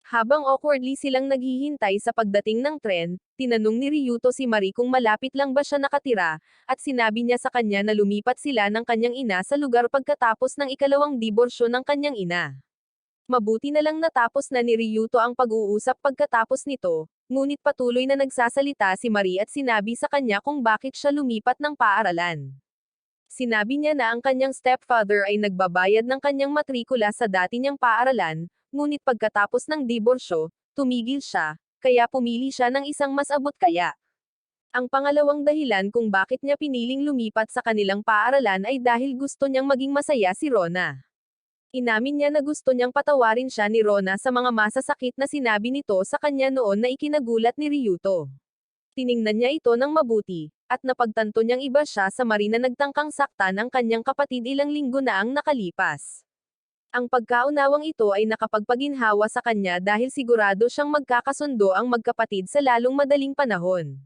Habang awkwardly silang naghihintay sa pagdating ng tren, tinanong ni Ryuto si Marie kung malapit lang ba siya nakatira, at sinabi niya sa kanya na lumipat sila ng kanyang ina sa lugar pagkatapos ng ikalawang diborsyo ng kanyang ina. Mabuti na lang natapos na ni Ryuto ang pag-uusap pagkatapos nito, ngunit patuloy na nagsasalita si Marie at sinabi sa kanya kung bakit siya lumipat ng paaralan. Sinabi niya na ang kanyang stepfather ay nagbabayad ng kanyang matrikula sa dati niyang paaralan, ngunit pagkatapos ng diborsyo, tumigil siya, kaya pumili siya ng isang mas abot kaya. Ang pangalawang dahilan kung bakit niya piniling lumipat sa kanilang paaralan ay dahil gusto niyang maging masaya si Rona. Inamin niya na gusto niyang patawarin siya ni Rona sa mga masasakit na sinabi nito sa kanya noon na ikinagulat ni Ryuto. Tiningnan niya ito ng mabuti, at napagtanto niyang iba siya sa Marie na nagtangkang saktan ang kanyang kapatid ilang linggo na ang nakalipas. Ang pagkaunawang ito ay nakapagpaginhawa sa kanya dahil sigurado siyang magkakasundo ang magkapatid sa lalong madaling panahon.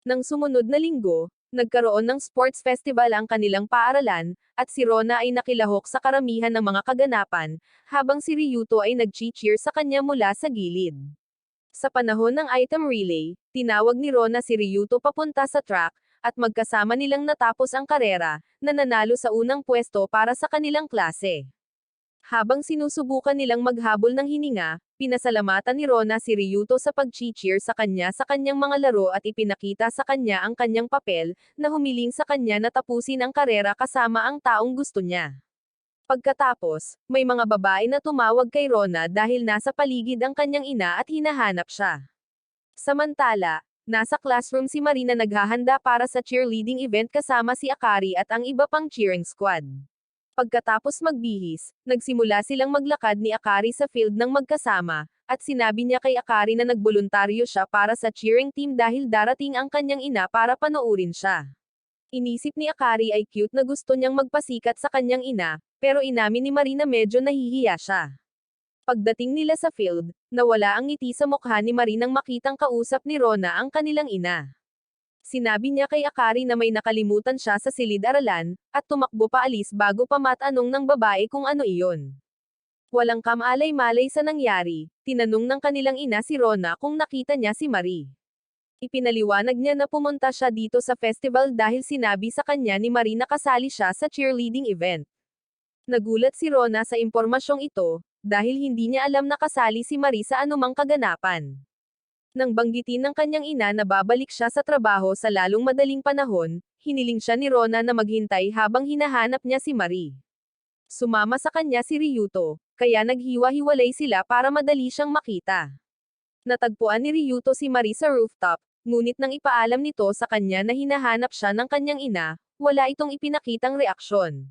Nang sumunod na linggo, nagkaroon ng sports festival ang kanilang paaralan, at si Rona ay nakilahok sa karamihan ng mga kaganapan, habang si Ryuto ay nag-cheer sa kanya mula sa gilid. Sa panahon ng item relay, tinawag ni Rona si Ryuto papunta sa track, at magkasama nilang natapos ang karera, na nanalo sa unang pwesto para sa kanilang klase. Habang sinusubukan nilang maghabol ng hininga, pinasalamatan ni Rona si Ryuto sa pag-cheer sa kanya sa kanyang mga laro at ipinakita sa kanya ang kanyang papel, na humiling sa kanya na tapusin ang karera kasama ang taong gusto niya. Pagkatapos, may mga babae na tumawag kay Rona dahil nasa paligid ang kanyang ina at hinahanap siya. Samantala, nasa classroom si Marie na naghahanda para sa cheerleading event kasama si Akari at ang iba pang cheering squad. Pagkatapos magbihis, nagsimula silang maglakad ni Akari sa field ng magkasama, at sinabi niya kay Akari na nagboluntaryo siya para sa cheering team dahil darating ang kanyang ina para panoorin siya. Inisip ni Akari ay cute na gusto niyang magpasikat sa kanyang ina, pero inamin ni Marie na medyo nahihiya siya. Pagdating nila sa field, nawala ang ngiti sa mukha ni Marie nang makitang kausap ni Rona ang kanilang ina. Sinabi niya kay Akari na may nakalimutan siya sa silid-aralan, at tumakbo paalis bago pa matanong ng babae kung ano iyon. Walang kamalay-malay sa nangyari, tinanong ng kanilang ina si Rona kung nakita niya si Marie. Ipinaliwanag niya na pumunta siya dito sa festival dahil sinabi sa kanya ni Marie na kasali siya sa cheerleading event. Nagulat si Rona sa impormasyong ito, dahil hindi niya alam na kasali si Marie sa anumang kaganapan. Nang banggitin ng kanyang ina na babalik siya sa trabaho sa lalong madaling panahon, hiniling siya ni Rona na maghintay habang hinahanap niya si Marie. Sumama sa kanya si Ryuto, kaya naghiwa-hiwalay sila para madali siyang makita. Natagpuan ni Ryuto si Marie sa rooftop, ngunit nang ipaalam nito sa kanya na hinahanap siya ng kanyang ina, wala itong ipinakitang reaksyon.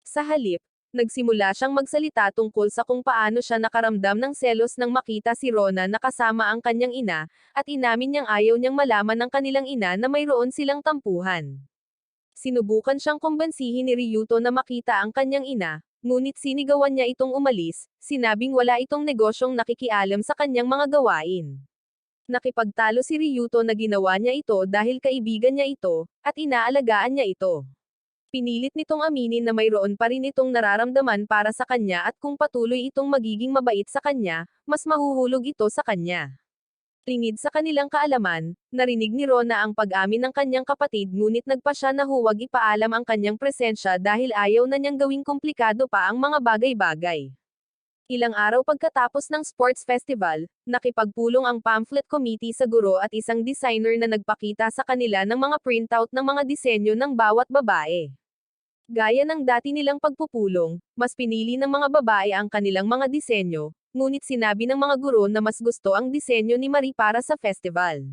Sa halip, nagsimula siyang magsalita tungkol sa kung paano siya nakaramdam ng selos nang makita si Rona na kasama ang kanyang ina, at inamin niyang ayaw niyang malaman ng kanilang ina na mayroon silang tampuhan. Sinubukan siyang kumbensihin ni Ryuto na makita ang kanyang ina, ngunit sinigawan niya itong umalis, sinabing wala itong negosyong nakikialam sa kanyang mga gawain. Nakipagtalo si Ryuto na ginawa niya ito dahil kaibigan niya ito, at inaalagaan niya ito. Pinilit nitong aminin na mayroon pa rin itong nararamdaman para sa kanya at kung patuloy itong magiging mabait sa kanya, mas mahuhulog ito sa kanya. Lingid sa kanilang kaalaman, narinig ni Rona ang pag-amin ng kanyang kapatid ngunit nagpa siya na huwag ipaalam ang kanyang presensya dahil ayaw na niyang gawing komplikado pa ang mga bagay-bagay. Ilang araw pagkatapos ng sports festival, nakipagpulong ang pamphlet committee sa guro at isang designer na nagpakita sa kanila ng mga printout ng mga disenyo ng bawat babae. Gaya ng dati nilang pagpupulong, mas pinili ng mga babae ang kanilang mga disenyo, ngunit sinabi ng mga guro na mas gusto ang disenyo ni Marie para sa festival.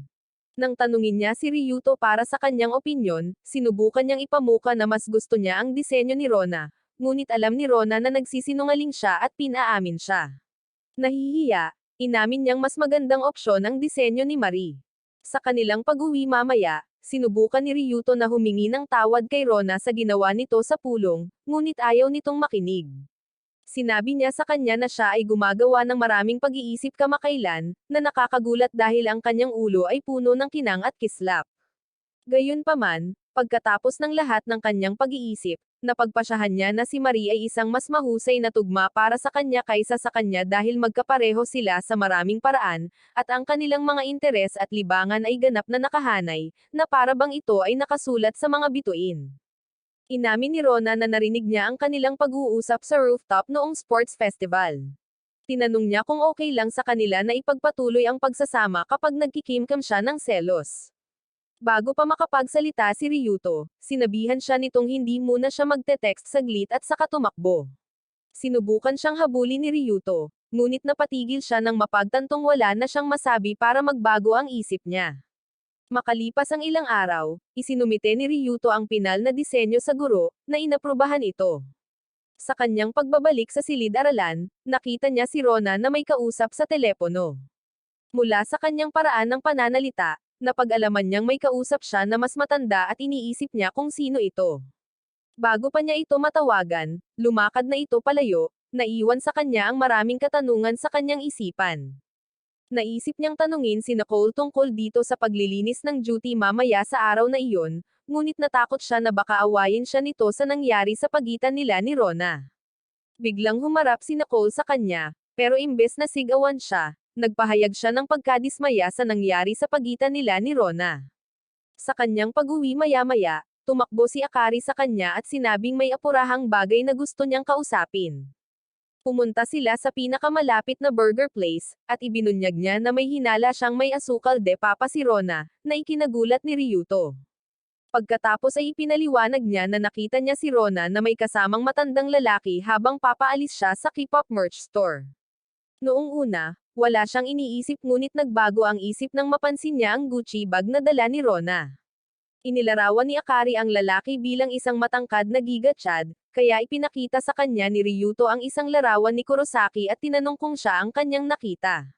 Nang tanungin niya si Ryuto para sa kanyang opinyon, sinubukan niyang ipamuka na mas gusto niya ang disenyo ni Rona, ngunit alam ni Rona na nagsisinungaling siya at pinaamin siya. Nahihiya, inamin niyang mas magandang opsyon ang disenyo ni Marie. Sa kanilang pag-uwi mamaya, sinubukan ni Ryuto na humingi ng tawad kay Rona sa ginawa nito sa pulong, ngunit ayaw nitong makinig. Sinabi niya sa kanya na siya ay gumagawa ng maraming pag-iisip kamakailan, na nakakagulat dahil ang kanyang ulo ay puno ng kinang at kislap. Gayunpaman, pagkatapos ng lahat ng kanyang pag-iisip, napagpasyahan niya na si Marie ay isang mas mahusay na tugma para sa kanya kaysa sa kanya dahil magkapareho sila sa maraming paraan, at ang kanilang mga interes at libangan ay ganap na nakahanay, na para bang ito ay nakasulat sa mga bituin. Inamin ni Rona na narinig niya ang kanilang pag-uusap sa rooftop noong sports festival. Tinanong niya kung okay lang sa kanila na ipagpatuloy ang pagsasama kapag nagkikimkim siya ng selos. Bago pa makapagsalita si Ryuto, sinabihan siya nitong hindi muna siya magte-text saglit at saka tumakbo. Sinubukan siyang habulin ni Ryuto, ngunit napatigil siya nang mapagtantong wala na siyang masabi para magbago ang isip niya. Makalipas ang ilang araw, isinumite ni Ryuto ang pinal na disenyo sa guro, na inaprubahan ito. Sa kanyang pagbabalik sa silid-aralan, nakita niya si Rona na may kausap sa telepono. Mula sa kanyang paraan ng pananalita, napag-alaman niyang may kausap siya na mas matanda at iniisip niya kung sino ito. Bago pa niya ito matawagan, lumakad na ito palayo, naiwan sa kanya ang maraming katanungan sa kanyang isipan. Naisip niyang tanungin si Nicole tungkol dito sa paglilinis ng duty mamaya sa araw na iyon, ngunit natakot siya na baka awayin siya nito sa nangyari sa pagitan nila ni Rona. Biglang humarap si Nicole sa kanya, pero imbes na sigawan siya, nagpahayag siya ng pagkadismaya sa nangyari sa pagitan nila ni Rona. Sa kanyang pag-uwi maya-maya, tumakbo si Akari sa kanya at sinabing may apurahang bagay na gusto niyang kausapin. Pumunta sila sa pinakamalapit na burger place, at ibinunyag niya na may hinala siyang may asukal de papa si Rona, na ikinagulat ni Ryuto. Pagkatapos ay ipinaliwanag niya na nakita niya si Rona na may kasamang matandang lalaki habang papaalis siya sa K-pop merch store. Noong una, wala siyang iniisip ngunit nagbago ang isip nang mapansin niya ang Gucci bag na dala ni Rona. Inilarawan ni Akari ang lalaki bilang isang matangkad na Giga Chad, kaya ipinakita sa kanya ni Ryuto ang isang larawan ni Kurosaki at tinanong kung siya ang kanyang nakita.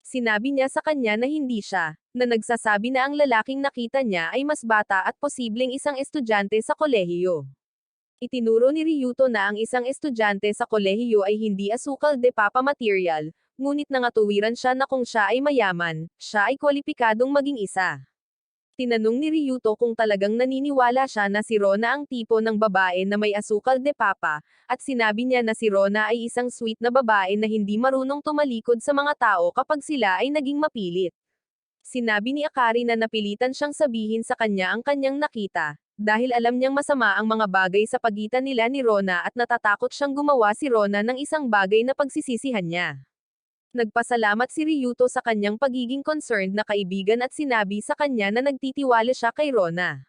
Sinabi niya sa kanya na hindi siya, na nagsasabi na ang lalaking nakita niya ay mas bata at posibleng isang estudyante sa kolehiyo. Itinuro ni Ryuto na ang isang estudyante sa kolehiyo ay hindi asukal de papa material, ngunit nangatuwiran siya na kung siya ay mayaman, siya ay kwalipikadong maging isa. Tinanong ni Ryuto kung talagang naniniwala siya na si Rona ang tipo ng babae na may asukal de papa, at sinabi niya na si Rona ay isang sweet na babae na hindi marunong tumalikod sa mga tao kapag sila ay naging mapilit. Sinabi ni Akari na napilitan siyang sabihin sa kanya ang kanyang nakita, dahil alam niyang masama ang mga bagay sa pagitan nila ni Rona at natatakot siyang gumawa si Rona ng isang bagay na pagsisisihan niya. Nagpasalamat si Ryuto sa kanyang pagiging concerned na kaibigan at sinabi sa kanya na nagtitiwala siya kay Rona.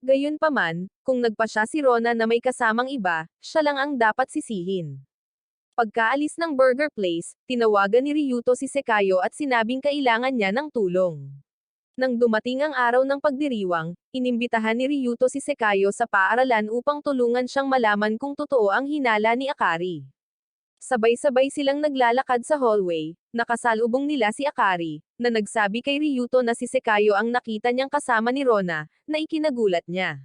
Gayunpaman, kung nagpa siya si Rona na may kasamang iba, siya lang ang dapat sisihin. Pagkaalis ng burger place, tinawagan ni Ryuto si Sekayo at sinabing kailangan niya ng tulong. Nang dumating ang araw ng pagdiriwang, inimbitahan ni Ryuto si Sekayo sa paaralan upang tulungan siyang malaman kung totoo ang hinala ni Akari. Sabay-sabay silang naglalakad sa hallway, nakasalubong nila si Akari, na nagsabi kay Ryuto na si Sekayo ang nakita niyang kasama ni Rona, na ikinagulat niya.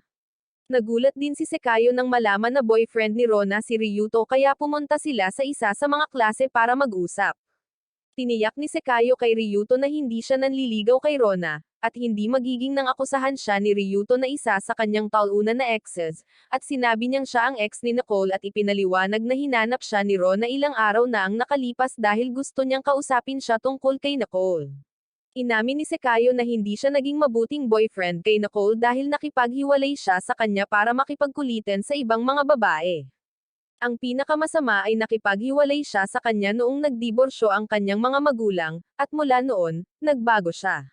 Nagulat din si Sekayo nang malaman na boyfriend ni Rona si Ryuto kaya pumunta sila sa isa sa mga klase para mag-usap. Tiniyak ni Sekayo kay Ryuto na hindi siya nanliligaw kay Rona, at hindi magiging nang akusahan siya ni Ryuto na isa sa kanyang talunan na exes, at sinabi niyang siya ang ex ni Nicole at ipinaliwanag na hinanap siya ni Rona ilang araw na ang nakalipas dahil gusto niyang kausapin siya tungkol kay Nicole. Inamin ni Sekayo na hindi siya naging mabuting boyfriend kay Nicole dahil nakipaghiwalay siya sa kanya para makipagkulitan sa ibang mga babae. Ang pinakamasama ay nakipaghiwalay siya sa kanya noong nagdiborsyo ang kanyang mga magulang, at mula noon, nagbago siya.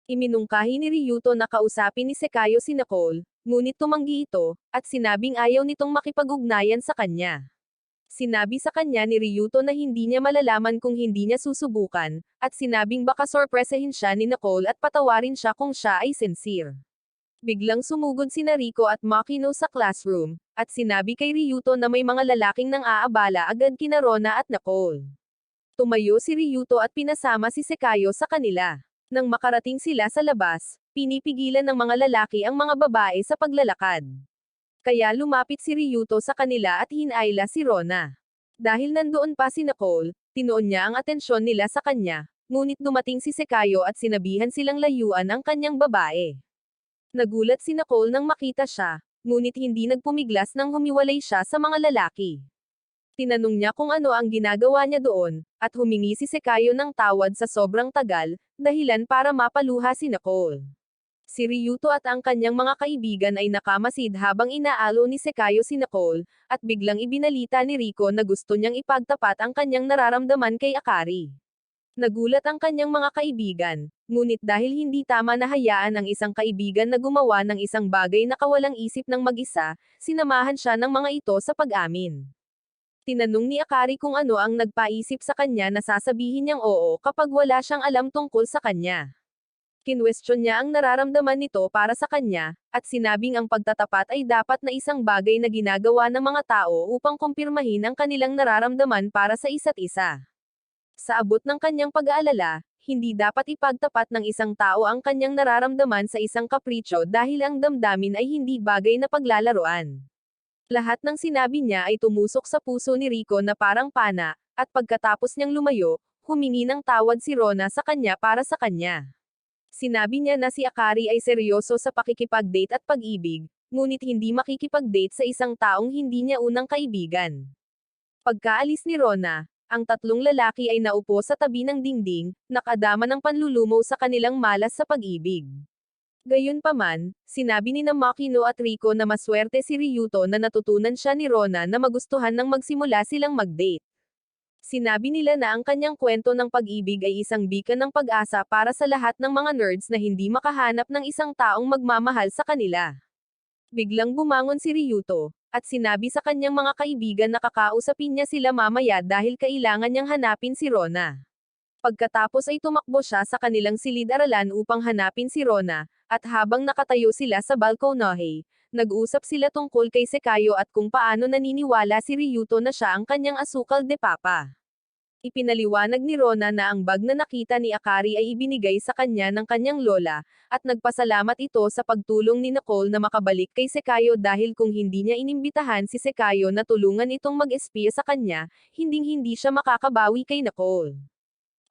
Iminungkahi ni Ryuto na kausapin ni Sekayo si Nicole, ngunit tumanggi ito, at sinabing ayaw nitong makipag-ugnayan sa kanya. Sinabi sa kanya ni Ryuto na hindi niya malalaman kung hindi niya susubukan, at sinabing baka sorpresahin siya ni Nicole at patawarin siya kung siya ay sincere. Biglang sumugod si Nariko at Makino sa classroom, at sinabi kay Ryuto na may mga lalaking nang aabala agad kina Rona at Nicole. Tumayo si Ryuto at pinasama si Sekayo sa kanila. Nang makarating sila sa labas, pinipigilan ng mga lalaki ang mga babae sa paglalakad. Kaya lumapit si Ryuto sa kanila at hinayla si Rona. Dahil nandoon pa si Nicole, tinuon niya ang atensyon nila sa kanya, ngunit dumating si Sekayo at sinabihan silang layuan ang kanyang babae. Nagulat si Nicole nang makita siya, ngunit hindi nagpumiglas nang humiwalay siya sa mga lalaki. Tinanong niya kung ano ang ginagawa niya doon, at humingi si Sekayo ng tawad sa sobrang tagal, dahilan para mapaluha si Nicole. Si Ryuto at ang kanyang mga kaibigan ay nakamasid habang inaalo ni Sekayo si Nicole, at biglang ibinalita ni Rico na gusto niyang ipagtapat ang kanyang nararamdaman kay Akari. Nagulat ang kanyang mga kaibigan, ngunit dahil hindi tama na hayaan ang isang kaibigan na gumawa ng isang bagay na kawalang isip ng mag-isa, sinamahan siya ng mga ito sa pag-amin. Tinanong ni Akari kung ano ang nagpaisip sa kanya na sasabihin niyang oo kapag wala siyang alam tungkol sa kanya. Kinwestiyon niya ang nararamdaman nito para sa kanya, at sinabing ang pagtatapat ay dapat na isang bagay na ginagawa ng mga tao upang kumpirmahin ang kanilang nararamdaman para sa isa't isa. Sa abot ng kanyang pag-aalala, hindi dapat ipagtapat ng isang tao ang kanyang nararamdaman sa isang kapritsyo dahil ang damdamin ay hindi bagay na paglalaroan. Lahat ng sinabi niya ay tumusok sa puso ni Rico na parang pana, at pagkatapos niyang lumayo, humingi ng tawad si Rona sa kanya para sa kanya. Sinabi niya na si Akari ay seryoso sa pakikipag-date at pag-ibig, ngunit hindi makikipag-date sa isang taong hindi niya unang kaibigan. Pagkaalis ni Rona, ang tatlong lalaki ay naupo sa tabi ng dingding, nakadama ng panlulumo sa kanilang malas sa pag-ibig. Gayunpaman, sinabi ni Makino at Rico na maswerte si Ryuto na natutunan siya ni Rona na magustuhan nang magsimula silang mag-date. Sinabi nila na ang kanyang kwento ng pag-ibig ay isang beacon ng pag-asa para sa lahat ng mga nerds na hindi makahanap ng isang taong magmamahal sa kanila. Biglang bumangon si Ryuto, at sinabi sa kanyang mga kaibigan na kakausapin niya sila mamaya dahil kailangan niyang hanapin si Rona. Pagkatapos ay tumakbo siya sa kanilang silid-aralan upang hanapin si Rona, at habang nakatayo sila sa balkonahe, nag-usap sila tungkol kay Sekayo at kung paano naniniwala si Ryuto na siya ang kanyang asukal de papa. Ipinaliwanag ni Rona na ang bag na nakita ni Akari ay ibinigay sa kanya ng kanyang lola, at nagpasalamat ito sa pagtulong ni Nicole na makabalik kay Sekayo dahil kung hindi niya inimbitahan si Sekayo na tulungan itong mag-espiya sa kanya, hinding-hindi siya makakabawi kay Nicole.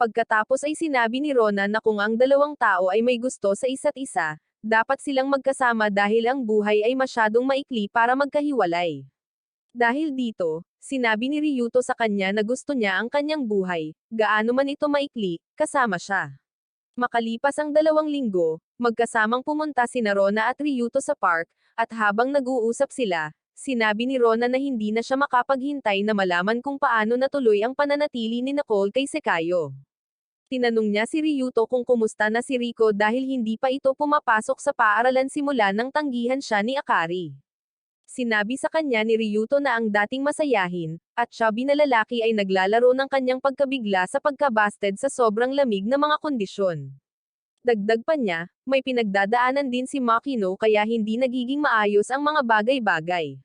Pagkatapos ay sinabi ni Rona na kung ang dalawang tao ay may gusto sa isa't isa, dapat silang magkasama dahil ang buhay ay masyadong maikli para magkahiwalay. Dahil dito, sinabi ni Ryuto sa kanya na gusto niya ang kanyang buhay, gaano man ito maikli, kasama siya. Makalipas ang 2 linggo, magkasamang pumunta sina Rona at Ryuto sa park, at habang nag-uusap sila, sinabi ni Rona na hindi na siya makapaghintay na malaman kung paano natuloy ang pananatili ni Nicole kay Sekayo. Tinanong niya si Ryuto kung kumusta na si Rico dahil hindi pa ito pumapasok sa paaralan simula nang tanggihan siya ni Akari. Sinabi sa kanya ni Ryuto na ang dating masayahin, at chubby na lalaki ay naglalaro ng kanyang pagkabigla sa pagkabasted sa sobrang lamig na mga kondisyon. Dagdag pa niya, may pinagdadaanan din si Makino kaya hindi nagiging maayos ang mga bagay-bagay.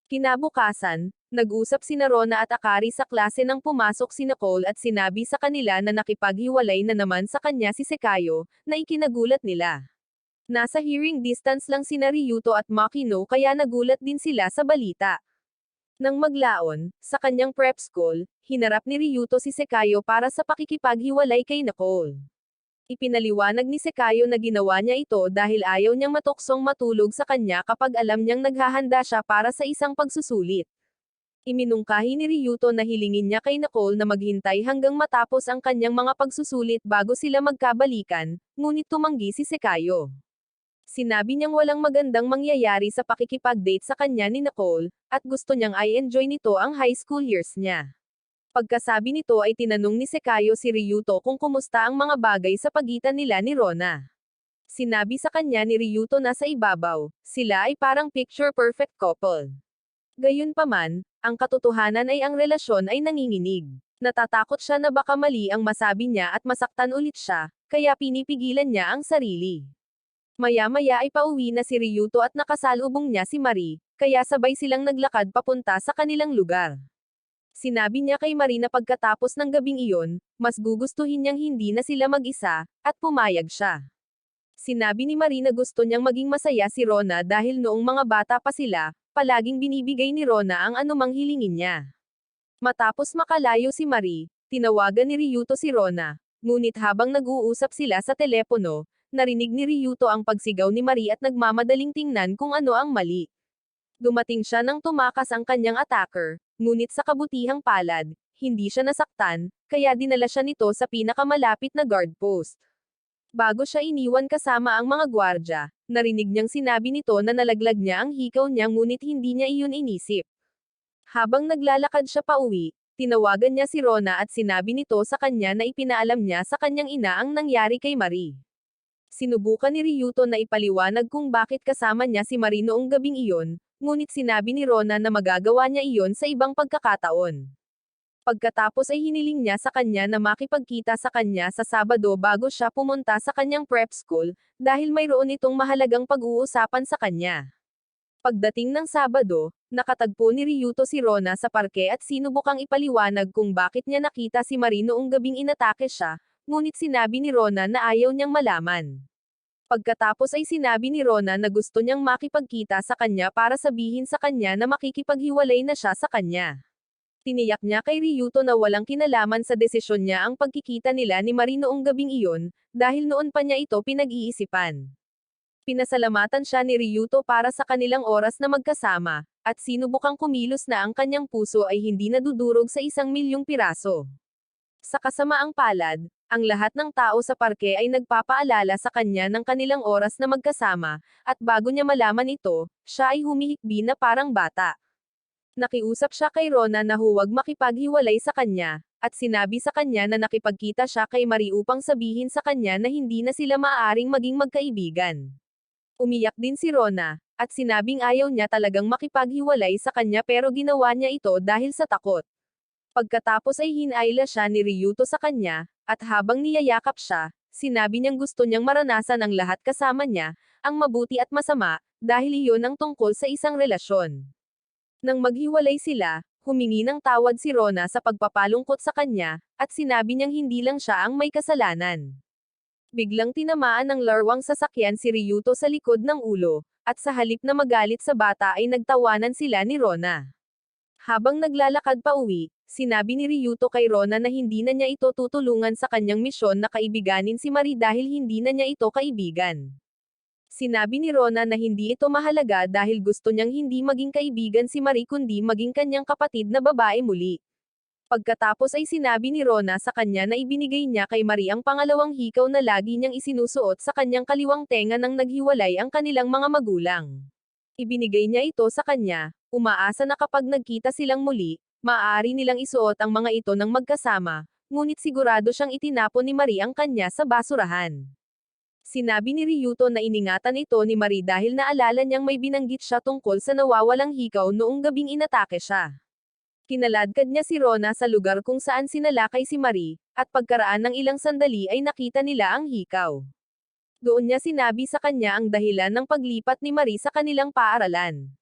Kinabukasan, nag-usap sina Rona at Akari sa klase nang pumasok si Nicole at sinabi sa kanila na nakipaghiwalay na naman sa kanya si Sekayo, na ikinagulat nila. Nasa hearing distance lang sina Ryuto at Makino kaya nagulat din sila sa balita. Nang maglaon, sa kanyang prep school, hinarap ni Ryuto si Sekayo para sa pakikipaghiwalay kay Nicole. Ipinaliwanag ni Sekayo na ginawa niya ito dahil ayaw niyang matuksong matulog sa kanya kapag alam niyang naghahanda siya para sa isang pagsusulit. Iminungkahi ni Ryuto na hilingin niya kay Nicole na maghintay hanggang matapos ang kanyang mga pagsusulit bago sila magkabalikan, ngunit tumanggi si Sekayo. Sinabi niyang walang magandang mangyayari sa pakikipag-date sa kanya ni Nicole, at gusto niyang i-enjoy nito ang high school years niya. Pagkasabi nito ay tinanong ni Sekayo si Ryuto kung kumusta ang mga bagay sa pagitan nila ni Rona. Sinabi sa kanya ni Ryuto na sa ibabaw, sila ay parang picture-perfect couple. Gayunpaman, ang katotohanan ay ang relasyon ay nanginginig. Natatakot siya na baka mali ang masabi niya at masaktan ulit siya, kaya pinipigilan niya ang sarili. Maya-maya ay pauwi na si Ryuto at nakasalubong niya si Marie, kaya sabay silang naglakad papunta sa kanilang lugar. Sinabi niya kay Marie na pagkatapos ng gabing iyon, mas gugustuhin niyang hindi na sila mag-isa, at pumayag siya. Sinabi ni Marie na gusto niyang maging masaya si Rona dahil noong mga bata pa sila, palaging binibigay ni Rona ang anumang hilingin niya. Matapos makalayo si Marie, tinawagan ni Ryuto si Rona. Ngunit habang nag-uusap sila sa telepono, narinig ni Ryuto ang pagsigaw ni Marie at nagmamadaling tingnan kung ano ang mali. Dumating siya nang tumakas ang kanyang attacker, ngunit sa kabutihang palad, hindi siya nasaktan, kaya dinala siya nito sa pinakamalapit na guard post. Bago siya iniwan kasama ang mga gwardya, narinig niyang sinabi nito na nalaglag niya ang hikaw niya ngunit hindi niya iyon inisip. Habang naglalakad siya pauwi, tinawagan niya si Rona at sinabi nito sa kanya na ipinaalam niya sa kanyang ina ang nangyari kay Marie. Sinubukan ni Ryuto na ipaliwanag kung bakit kasama niya si Marie noong gabing iyon, ngunit sinabi ni Rona na magagawa niya iyon sa ibang pagkakataon. Pagkatapos ay hiniling niya sa kanya na makipagkita sa kanya sa Sabado bago siya pumunta sa kanyang prep school, dahil mayroon itong mahalagang pag-uusapan sa kanya. Pagdating ng Sabado, nakatagpo ni Ryuto si Rona sa parke at sinubukang ipaliwanag kung bakit niya nakita si Marie noong gabing inatake siya, ngunit sinabi ni Rona na ayaw niyang malaman. Pagkatapos ay sinabi ni Rona na gusto niyang makipagkita sa kanya para sabihin sa kanya na makikipaghiwalay na siya sa kanya. Tiniyak niya kay Ryuto na walang kinalaman sa desisyon niya ang pagkikita nila ni Marie noong gabing iyon, dahil noon pa niya ito pinag-iisipan. Pinasalamatan siya ni Ryuto para sa kanilang oras na magkasama, at sinubukang kumilos na ang kanyang puso ay hindi nadudurog sa 1,000,000 piraso. Sa kasamaang palad, ang lahat ng tao sa parke ay nagpapaalala sa kanya ng kanilang oras na magkasama, at bago niya malaman ito, siya ay humihikbi na parang bata. Nakiusap siya kay Rona na huwag makipaghiwalay sa kanya, at sinabi sa kanya na nakipagkita siya kay Marie upang sabihin sa kanya na hindi na sila maaaring maging magkaibigan. Umiyak din si Rona, at sinabing ayaw niya talagang makipaghiwalay sa kanya pero ginawa niya ito dahil sa takot. Pagkatapos ay hinayla siya ni Ryuto sa kanya, at habang niyayakap siya, sinabi niyang gusto niyang maranasan ang lahat kasama niya, ang mabuti at masama, dahil iyon ang tungkol sa isang relasyon. Nang maghiwalay sila, humingi ng tawad si Rona sa pagpapalungkot sa kanya, at sinabi niyang hindi lang siya ang may kasalanan. Biglang tinamaan ng larwang sasakyan si Ryuto sa likod ng ulo, at sa halip na magalit sa bata ay nagtawanan sila ni Rona. Habang naglalakad pa uwi, sinabi ni Ryuto kay Rona na hindi na niya ito tutulungan sa kanyang misyon na kaibiganin si Marie dahil hindi na niya ito kaibigan. Sinabi ni Rona na hindi ito mahalaga dahil gusto niyang hindi maging kaibigan si Marie kundi maging kanyang kapatid na babae muli. Pagkatapos ay sinabi ni Rona sa kanya na ibinigay niya kay Marie ang pangalawang hikaw na lagi niyang isinusuot sa kanyang kaliwang tenga nang naghiwalay ang kanilang mga magulang. Ibinigay niya ito sa kanya, umaasa na kapag nagkita silang muli, maaari nilang isuot ang mga ito ng magkasama, ngunit sigurado siyang itinapon ni Marie ang kanya sa basurahan. Sinabi ni Ryuto na iningatan ito ni Marie dahil naalala niyang may binanggit siya tungkol sa nawawalang hikaw noong gabing inatake siya. Kinaladkad niya si Rona sa lugar kung saan sinalakay si Marie, at pagkaraan ng ilang sandali ay nakita nila ang hikaw. Doon niya sinabi sa kanya ang dahilan ng paglipat ni Marie sa kanilang paaralan.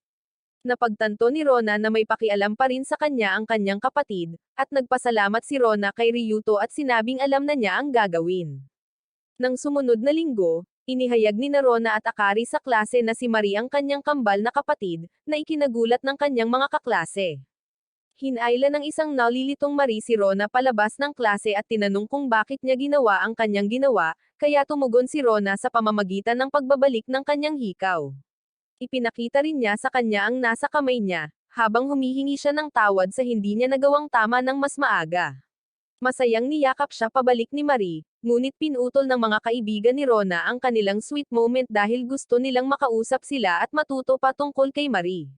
Napagtanto ni Rona na may pakialam pa rin sa kanya ang kanyang kapatid, at nagpasalamat si Rona kay Ryuto at sinabing alam na niya ang gagawin. Nang sumunod na linggo, inihayag ni Rona at Akari sa klase na si Marie ang kanyang kambal na kapatid, na ikinagulat ng kanyang mga kaklase. Hinayla ng isang nalilitong Marie si Rona palabas ng klase at tinanong kung bakit niya ginawa ang kanyang ginawa, kaya tumugon si Rona sa pamamagitan ng pagbabalik ng kanyang hikaw. Ipinakita rin niya sa kanya ang nasa kamay niya, habang humihingi siya ng tawad sa hindi niya nagawang tama ng mas maaga. Masayang niyakap siya pabalik ni Marie, ngunit pinutol ng mga kaibigan ni Rona ang kanilang sweet moment dahil gusto nilang makausap sila at matuto pa tungkol kay Marie.